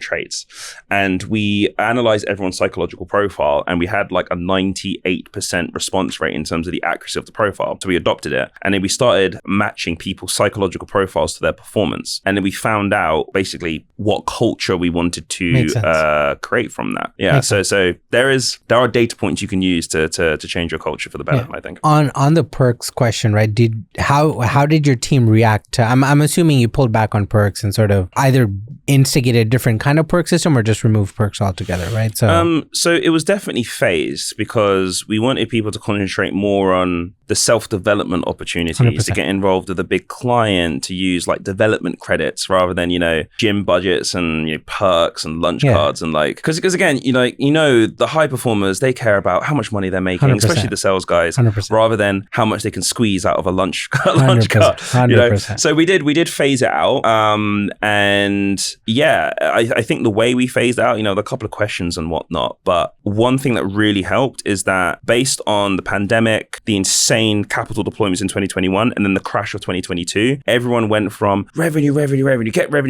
traits, and we analyzed everyone's psychological profile, and we had a 98% response rate in terms of the accuracy of the profile. So we adopted it, and then we started matching people's psychological profiles to their performance, and then we found out basically what culture we wanted to create from that. Yeah. So there are data points you can use to change your culture for the better. I think. On the perks question, right? How did your team react to? I'm assuming you pulled back on perks and sort of either instigated a different kind of perk system or just removed perks altogether, right? So it was definitely phased because we wanted people to concentrate more on the self-development opportunities, 100%. To get involved with a big client, to use development credits rather than gym budgets and perks and lunch cards and because again the high performers, they care about how much money they're making, 100%. Especially the sales guys, 100%. rather than how much they can squeeze out of a lunch card. 100%. So we did phase it out, and I think the way we phased out, there are a couple of questions and whatnot, but one thing that really helped is that based on the pandemic, the insane capital deployments in 2021, and then the crash of 2022, everyone went from revenue,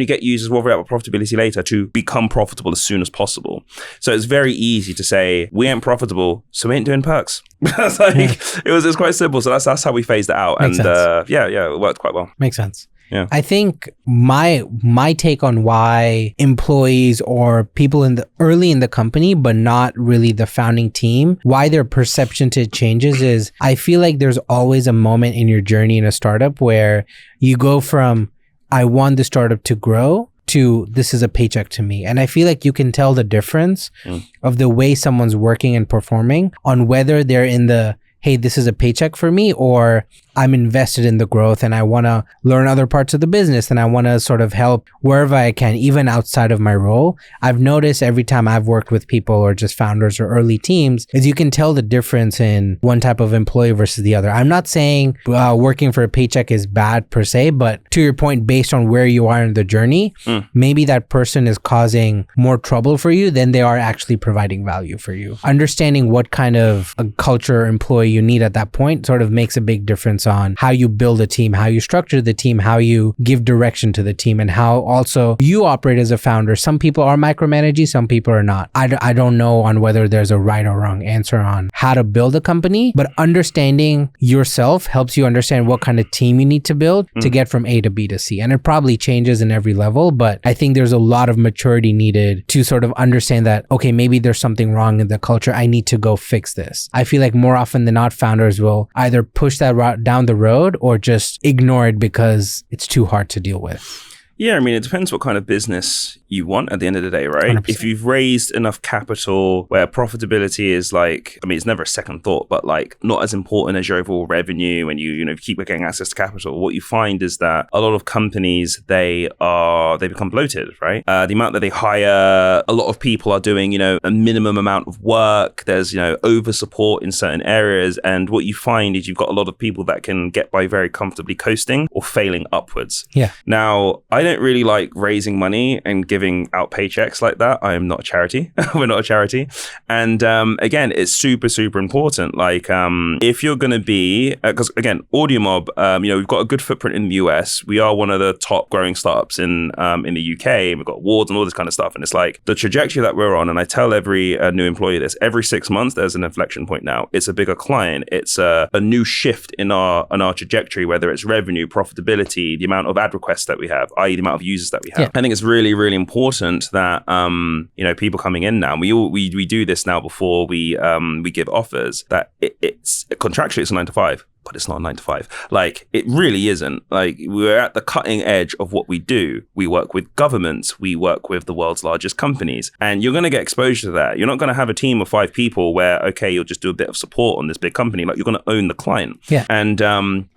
get users, we'll worry about profitability later, to become profitable as soon as possible. So it's very easy to say, we ain't profitable, so we ain't doing perks. It was quite simple. So that's how we phased it out. Makes and sense. It worked quite well. Makes sense. Yeah. I think my take on why employees or people early in the company, but not really the founding team, why their perception to changes is I feel like there's always a moment in your journey in a startup where you go from, I want the startup to grow, to this is a paycheck to me. And I feel like you can tell the difference of the way someone's working and performing on whether they're in the, hey, this is a paycheck for me, or I'm invested in the growth and I want to learn other parts of the business and I want to sort of help wherever I can, even outside of my role. I've noticed every time I've worked with people or just founders or early teams is you can tell the difference in one type of employee versus the other. I'm not saying working for a paycheck is bad per se, but to your point, based on where you are in the journey, maybe that person is causing more trouble for you than they are actually providing value for you. Understanding what kind of a culture or employee you need at that point sort of makes a big difference experience on how you build a team, how you structure the team, how you give direction to the team, and how also you operate as a founder. Some people are micromanaging, some people are not. I don't know on whether there's a right or wrong answer on how to build a company, but understanding yourself helps you understand what kind of team you need to build to get from A to B to C. And it probably changes in every level, but I think there's a lot of maturity needed to sort of understand that, okay, maybe there's something wrong in the culture. I need to go fix this. I feel like more often than not, founders will either push that route down the road or just ignore it because it's too hard to deal with. Yeah, I mean, it depends what kind of business you want at the end of the day, right? 100%. If you've raised enough capital where profitability is like, I mean, it's never a second thought, but like not as important as your overall revenue and you keep getting access to capital, what you find is that a lot of companies, they become bloated, right? The amount that they hire, a lot of people are doing, a minimum amount of work. There's, over support in certain areas. And what you find is you've got a lot of people that can get by very comfortably coasting or failing upwards. Yeah. Now, I don't really like raising money and giving out paychecks like that. I am not a charity. We're not a charity. And again, it's super, super important. Like if you're going to be, because again, Audiomob, we've got a good footprint in the US. We are one of the top growing startups in the UK. We've got awards and all this kind of stuff. And it's like the trajectory that we're on. And I tell every new employee this, every 6 months, there's an inflection point now. It's a bigger client. It's a new shift in our trajectory, whether it's revenue, profitability, the amount of ad requests that we have, i.e. the amount of users that we have. Yeah. I think it's really, really important that, people coming in now, we do this now before we give offers, that it's contractually it's a 9 to 5. But it's not a 9 to 5. Like, it really isn't. Like, we're at the cutting edge of what we do. We work with governments. We work with the world's largest companies. And you're going to get exposure to that. You're not going to have a team of 5 people where, okay, you'll just do a bit of support on this big company. Like, you're going to own the client. Yeah. And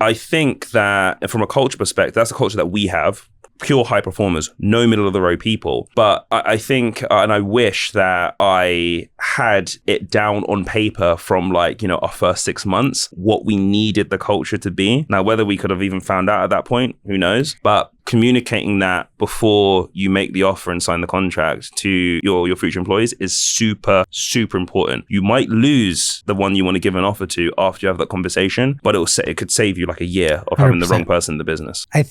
I think that from a culture perspective, that's the culture that we have. Pure high performers, no middle of the road people. But I think, and I wish that I had it down on paper from our first 6 months, what we needed the culture to be. Now, whether we could have even found out at that point, who knows? But communicating that before you make the offer and sign the contract to your future employees is super, super important. You might lose the one you want to give an offer to after you have that conversation, but it could save you like a year of having 100%. The wrong person in the business. I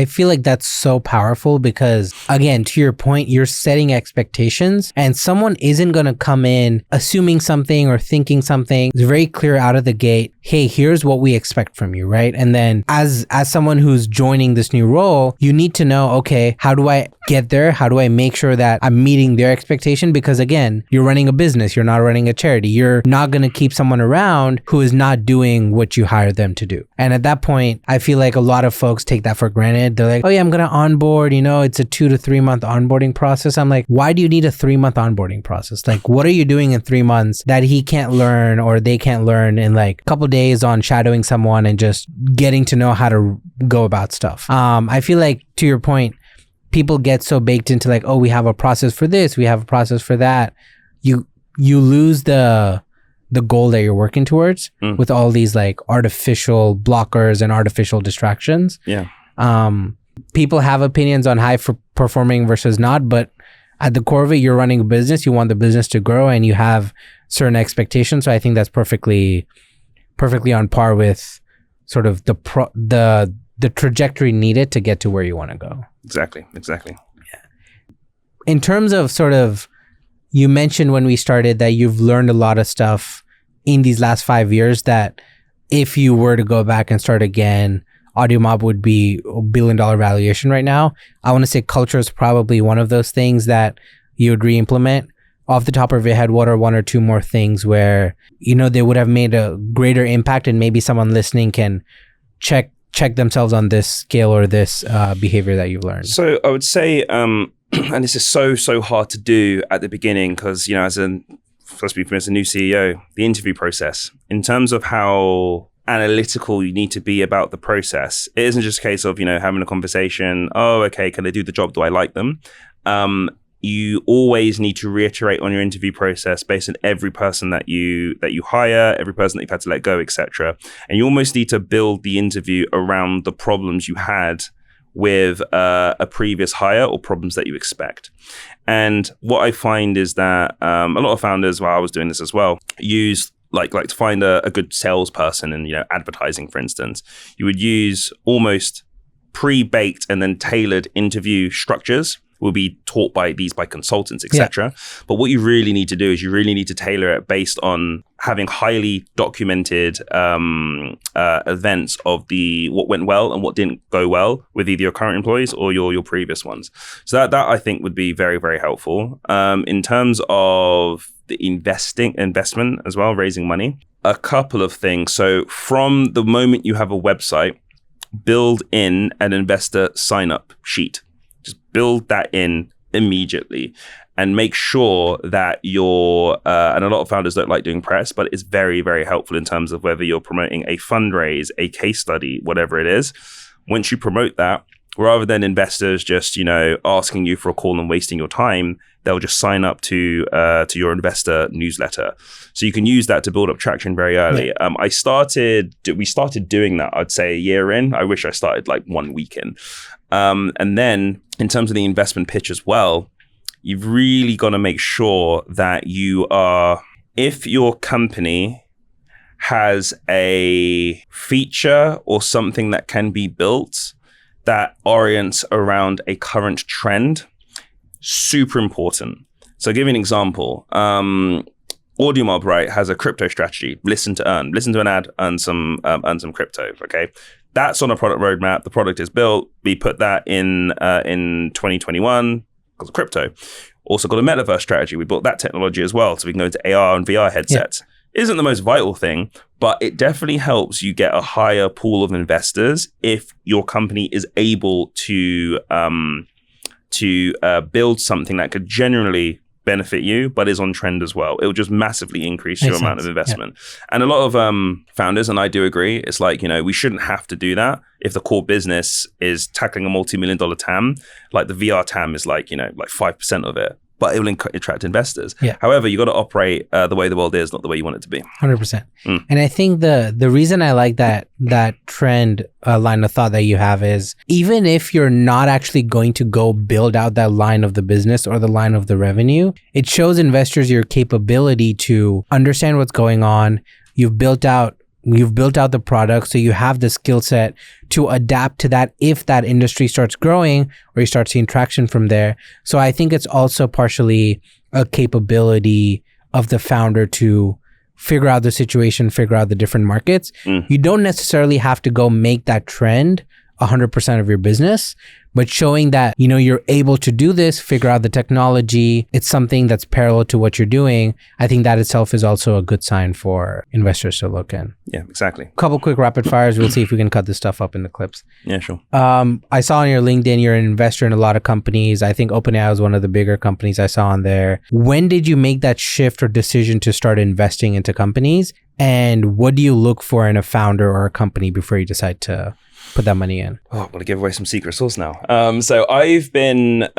feel like that's so powerful because, again, to your point, you're setting expectations and someone isn't going to come in assuming something or thinking something. It's very clear out of the gate, hey, here's what we expect from you, right? And then as someone who's joining this new role, you need to know, okay, how do I get there? How do I make sure that I'm meeting their expectation? Because again, you're running a business. You're not running a charity. You're not going to keep someone around who is not doing what you hired them to do. And at that point, I feel like a lot of folks take that for granted. They're like, oh yeah, I'm going to onboard, it's a 2 to 3 month onboarding process. I'm like, why do you need a 3 month onboarding process? Like, what are you doing in 3 months that he can't learn or they can't learn in like a couple days on shadowing someone and just getting to know how to go about stuff? I feel like, to your point, people get so baked into like, oh, we have a process for this, we have a process for that. You lose the goal that you're working towards with all these like artificial blockers and artificial distractions. Yeah. People have opinions on high performing versus not, but at the core of it, you're running a business. You want the business to grow and you have certain expectations. So I think that's perfectly on par with sort of the trajectory needed to get to where you want to go. Exactly. Yeah. In terms of sort of, you mentioned when we started that you've learned a lot of stuff in these last 5 years that if you were to go back and start again, Audiomob would be a $1 billion valuation right now. I want to say culture is probably one of those things that you would re-implement. Off the top of your head, what are 1 or 2 more things where, they would have made a greater impact and maybe someone listening can check themselves on this scale or this behavior that you've learned? So I would say, and this is so hard to do at the beginning because, as a new CEO, the interview process, in terms of how analytical you need to be about the process, it isn't just a case of, having a conversation. Oh, okay, can they do the job? Do I like them? You always need to reiterate on your interview process based on every person that you hire, every person that you've had to let go, etc. And you almost need to build the interview around the problems you had with a previous hire or problems that you expect. And what I find is that a lot of founders, while I was doing this as well, use like to find a good salesperson in, advertising, for instance, you would use almost pre-baked and then tailored interview structures. Will be taught by consultants, etc. But what you really need to do is you really need to tailor it based on having highly documented events of what went well and what didn't go well with either your current employees or your previous ones. So that I think would be very, very helpful. In terms of the investment as well, raising money, a couple of things. So from the moment you have a website, build in an investor sign-up sheet. Just build that in immediately and make sure that you're, and a lot of founders don't like doing press, but it's very, very helpful in terms of whether you're promoting a fundraise, a case study, whatever it is. Once you promote that, rather than investors just, asking you for a call and wasting your time, they'll just sign up to your investor newsletter. So you can use that to build up traction very early. Yeah. We started doing that, I'd say a year in. I wish I started like 1 week in. And then in terms of the investment pitch as well, you've really got to make sure that if your company has a feature or something that can be built that orients around a current trend, super important. So I'll give you an example. Audiomob, right, has a crypto strategy. Listen to an ad, earn some crypto. Okay, that's on a product roadmap. The product is built. We put that in 2021 because of crypto. Also got a metaverse strategy. We built that technology as well, so we can go into AR and VR headsets. Yeah. Isn't the most vital thing, but it definitely helps you get a higher pool of investors if your company is able to build something that could generally benefit you, but is on trend as well. It will just massively increase your amount of investment. Yeah. And a lot of founders, and I do agree, it's like, we shouldn't have to do that if the core business is tackling a multi-million-dollar TAM. Like the VR TAM is like 5% of it, but it will attract investors. Yeah. However, you got to operate the way the world is, not the way you want it to be. 100%. And I think the reason I like that trend line of thought that you have is, even if you're not actually going to go build out that line of the business or the line of the revenue, it shows investors your capability to understand what's going on. You've built out the product, so you have the skill set to adapt to that if that industry starts growing or you start seeing traction from there. So I think it's also partially a capability of the founder to figure out the situation, figure out the different markets. You don't necessarily have to go make that trend 100% of your business, but showing that, you're able to do this, figure out the technology, it's something that's parallel to what you're doing. I think that itself is also a good sign for investors to look in. Yeah, exactly. Couple quick rapid fires. We'll see if we can cut this stuff up in the clips. Yeah, sure. I saw on your LinkedIn, you're an investor in a lot of companies. I think OpenAI was one of the bigger companies I saw on there. When did you make that shift or decision to start investing into companies? And what do you look for in a founder or a company before you decide to put that money in? Oh, I'm going to give away some secret sauce now. So I've been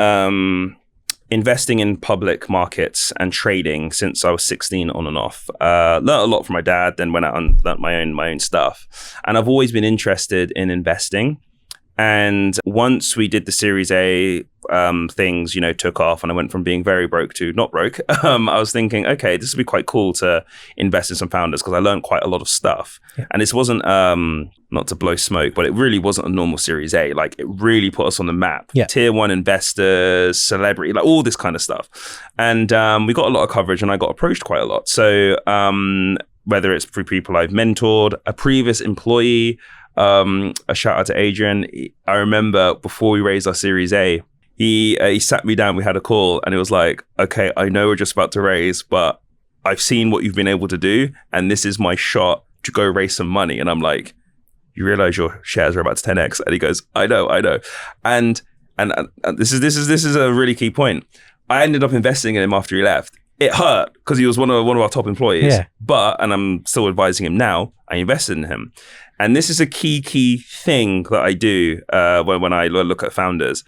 investing in public markets and trading since I was 16 on and off. Learned a lot from my dad, then went out and learned my own stuff. And I've always been interested in investing. And once we did the Series A, things, took off and I went from being very broke to not broke. I was thinking, okay, this would be quite cool to invest in some founders because I learned quite a lot of stuff. Yeah. And this wasn't, not to blow smoke, but it really wasn't a normal Series A. Like it really put us on the map. Yeah. Tier 1 investors, celebrity, like all this kind of stuff. And we got a lot of coverage and I got approached quite a lot. So whether it's through people I've mentored, a previous employee, a shout out to Adrian. I remember before we raised our Series A, he sat me down, we had a call and it was like, okay, I know we're just about to raise, but I've seen what you've been able to do and this is my shot to go raise some money. And I'm like, you realize your shares are about to 10x? And he goes, I know. And this is a really key point. I ended up investing in him after he left. It hurt because he was one of our top employees, and I'm still advising him now, I invested in him. And this is a key thing that I do when I look at founders.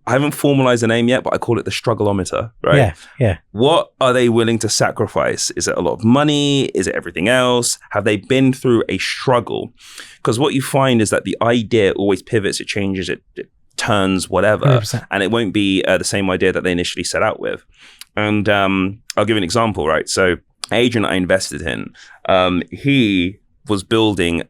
I haven't formalized a name yet, but I call it the Struggle-Ometer, right? Yeah. What are they willing to sacrifice? Is it a lot of money? Is it everything else? Have they been through a struggle? Because what you find is that the idea always pivots, it changes, it turns, whatever. 100%. And it won't be the same idea that they initially set out with. And I'll give you an example, right? So agent I invested in, he was building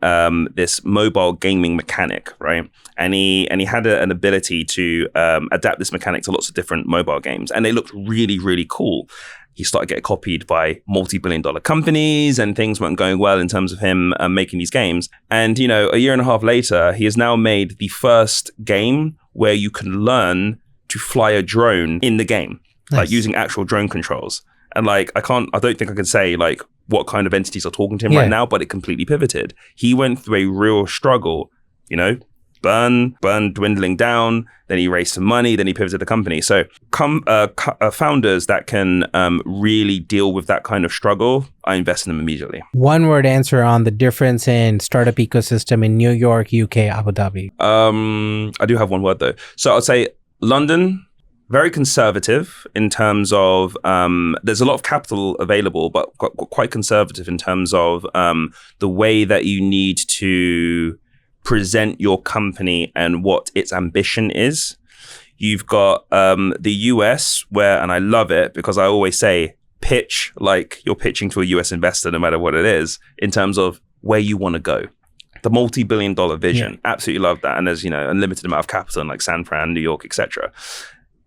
this mobile gaming mechanic, right? And he had an ability to adapt this mechanic to lots of different mobile games, and they looked really, really cool. He started getting copied by multi-billion-dollar companies, and things weren't going well in terms of him making these games. And, you know, a year and a half later, he has now made the first game where you can learn to fly a drone in the game, like using actual drone controls. And like, I don't think I can say like what kind of entities are talking to him right now, but it completely pivoted. He went through a real struggle, you know, burn dwindling down, then he raised some money, then he pivoted the company. So founders that can really deal with that kind of struggle, I invest in them immediately. One word answer on the difference in startup ecosystem in New York, UK, Abu Dhabi. I do have one word though. So I'd say London, very conservative in terms of there's a lot of capital available, but quite conservative in terms of the way that you need to present your company and what its ambition is. You've got the US where, and I love it because I always say, pitch like you're pitching to a US investor, no matter what it is, in terms of where you want to go. The multi-billion-dollar vision. Absolutely love that. And there's, you know, unlimited amount of capital in like San Fran, New York, etc.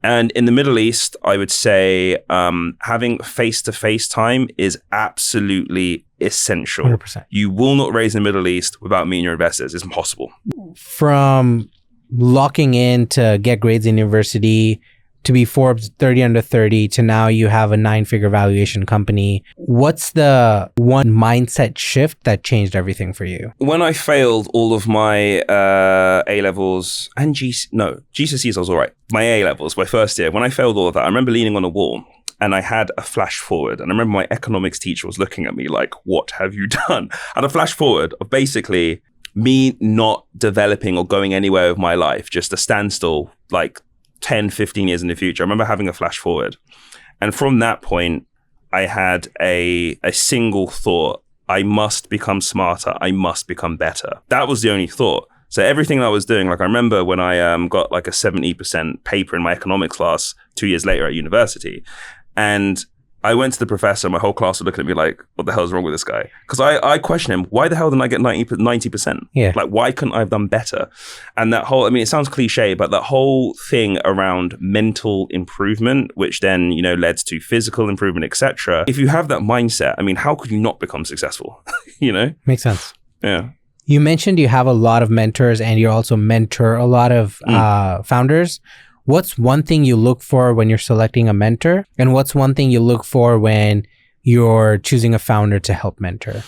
And in the Middle East, I would say having face-to-face time is absolutely essential. 100%. You will not raise in the Middle East without meeting your investors. It's impossible. From locking in to get grades in university, to be Forbes 30 under 30, to now you have a 9-figure valuation company. What's the one mindset shift that changed everything for you? When I failed all of my A-levels and GCSEs, I was all right. My A-levels, my first year, when I failed all of that, I remember leaning on a wall and I had a flash forward. And I remember my economics teacher was looking at me like, what have you done? And a flash forward of basically me not developing or going anywhere with my life, just a standstill, like 10, 15 years in the future. I remember having a flash forward. And from that point, I had a single thought. I must become smarter. I must become better. That was the only thought. So everything I was doing, like I remember when I got like a 70% paper in my economics class 2 years later at university. And I went to the professor, my whole class was looking at me like, what the hell is wrong with this guy? Because I questioned him, why the hell didn't I get 90%? Yeah. Like, why couldn't I have done better? And that whole, I mean, it sounds cliche, but that whole thing around mental improvement, which then, you know, led to physical improvement, etc. If you have that mindset, I mean, how could you not become successful? You know? Makes sense. Yeah. You mentioned you have a lot of mentors and you also mentor a lot of founders. What's one thing you look for when you're selecting a mentor? And what's one thing you look for when you're choosing a founder to help mentor?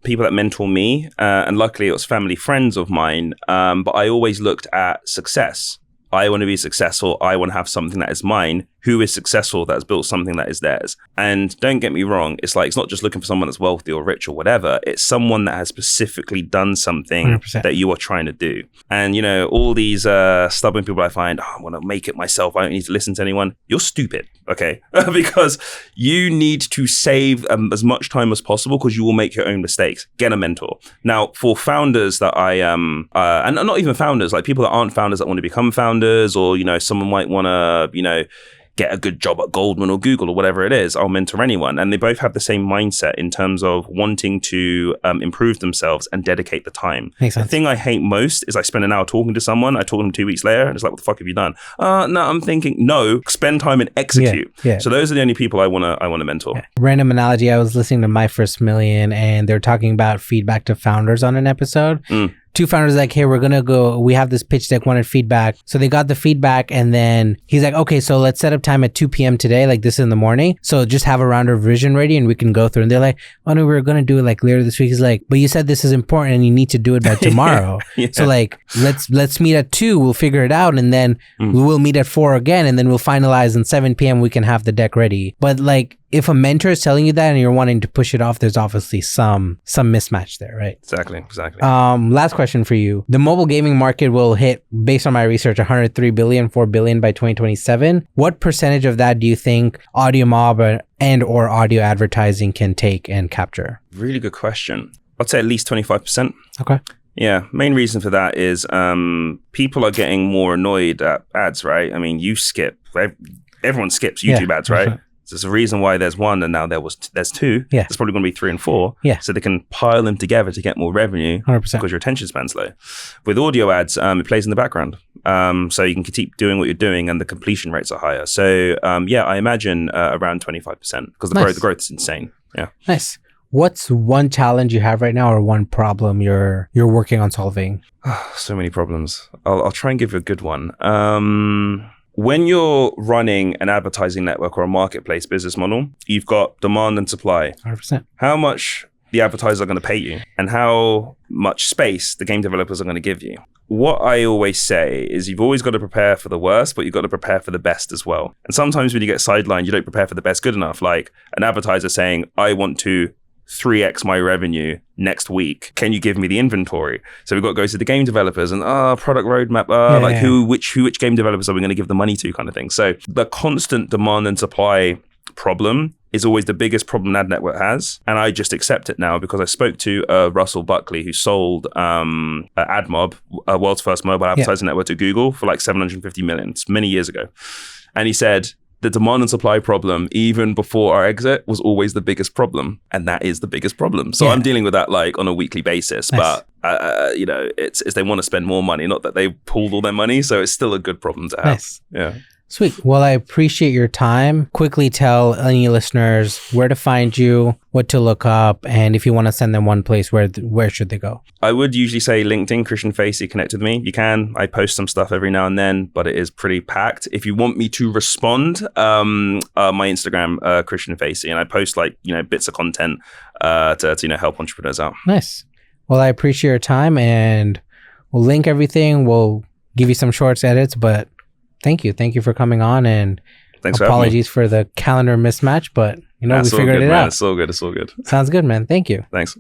People that mentor me, and luckily it was family friends of mine, but I always looked at success. I want to be successful. I want to have something that is mine. Who is successful that has built something that is theirs? And don't get me wrong, it's like, it's not just looking for someone that's wealthy or rich or whatever. It's someone that has specifically done something 100%. that you are trying to do. And, you know, all these stubborn people I find, I want to make it myself. I don't need to listen to anyone. You're stupid, okay? Because you need to save as much time as possible because you will make your own mistakes. Get a mentor. Now, for founders that I and not even founders, like people that aren't founders that want to become founders, or, you know, someone might want to, you know, get a good job at Goldman or Google or whatever it is, I'll mentor anyone. And they both have the same mindset in terms of wanting to improve themselves and dedicate the time. Makes sense. The thing I hate most is I spend an hour talking to someone, I talk to them 2 weeks later, and it's like, what the fuck have you done? No, I'm thinking, no, spend time and execute. Yeah. So those are the only people I want to mentor. Yeah. Random analogy, I was listening to My First Million and they're talking about feedback to founders on an episode. Two founders like, hey, we're going to go, we have this pitch deck, wanted feedback. So they got the feedback and then he's like, okay, so let's set up time at 2 p.m. today, like this in the morning. So just have a round of revision ready and we can go through. And they're like, oh no, we were going to do it like later this week. He's like, but you said this is important and you need to do it by tomorrow. Yeah. So like, let's meet at 2, we'll figure it out. And then we'll meet at 4 again. And then we'll finalize and 7 p.m. we can have the deck ready. But like, if a mentor is telling you that and you're wanting to push it off, there's obviously some mismatch there, right? Exactly. Last question for you. The mobile gaming market will hit, based on my research, 103 billion, 4 billion by 2027. What percentage of that do you think Audiomob and or audio advertising can take and capture? Really good question. I'd say at least 25%. Okay. Yeah, main reason for that is people are getting more annoyed at ads, right? I mean, everyone skips YouTube ads, right? So there's a reason why there's one and now there's two. Yeah. There's probably going to be 3 and 4. Yeah. So they can pile them together to get more revenue 100%. because your attention span's low. With audio ads, it plays in the background. So you can keep doing what you're doing and the completion rates are higher. So I imagine around 25% because the growth is insane. Yeah. Nice. What's one challenge you have right now or one problem you're working on solving? So many problems. I'll try and give you a good one. When you're running an advertising network or a marketplace business model, you've got demand and supply. 100%. How much the advertisers are going to pay you and how much space the game developers are going to give you. What I always say is you've always got to prepare for the worst, but you've got to prepare for the best as well. And sometimes when you get sidelined, you don't prepare for the best good enough. Like an advertiser saying, I want to 3x my revenue next week. Can you give me the inventory? So we've got to go to the game developers and product roadmap, which game developers are we going to give the money to kind of thing. So the constant demand and supply problem is always the biggest problem ad network has. And I just accept it now because I spoke to Russell Buckley, who sold Audiomob, world's first mobile advertising network, to Google for like 750 million many years ago. And he said, the demand and supply problem, even before our exit, was always the biggest problem. And that is the biggest problem. So I'm dealing with that like on a weekly basis. Nice. But, it's they want to spend more money, not that they pulled all their money. So it's still a good problem to have. Nice. Yeah. Sweet. Well, I appreciate your time. Quickly tell any listeners where to find you, what to look up, and if you want to send them one place, where should they go? I would usually say LinkedIn, Christian Facey, connect with me. You can. I post some stuff every now and then, but it is pretty packed. If you want me to respond, my Instagram, Christian Facey, and I post bits of content to help entrepreneurs out. Nice. Well, I appreciate your time, and we'll link everything. We'll give you some shorts edits, but Thank you for coming on, and thanks apologies for the calendar mismatch, but we figured it out. It's all good. Sounds good, man. Thank you. Thanks.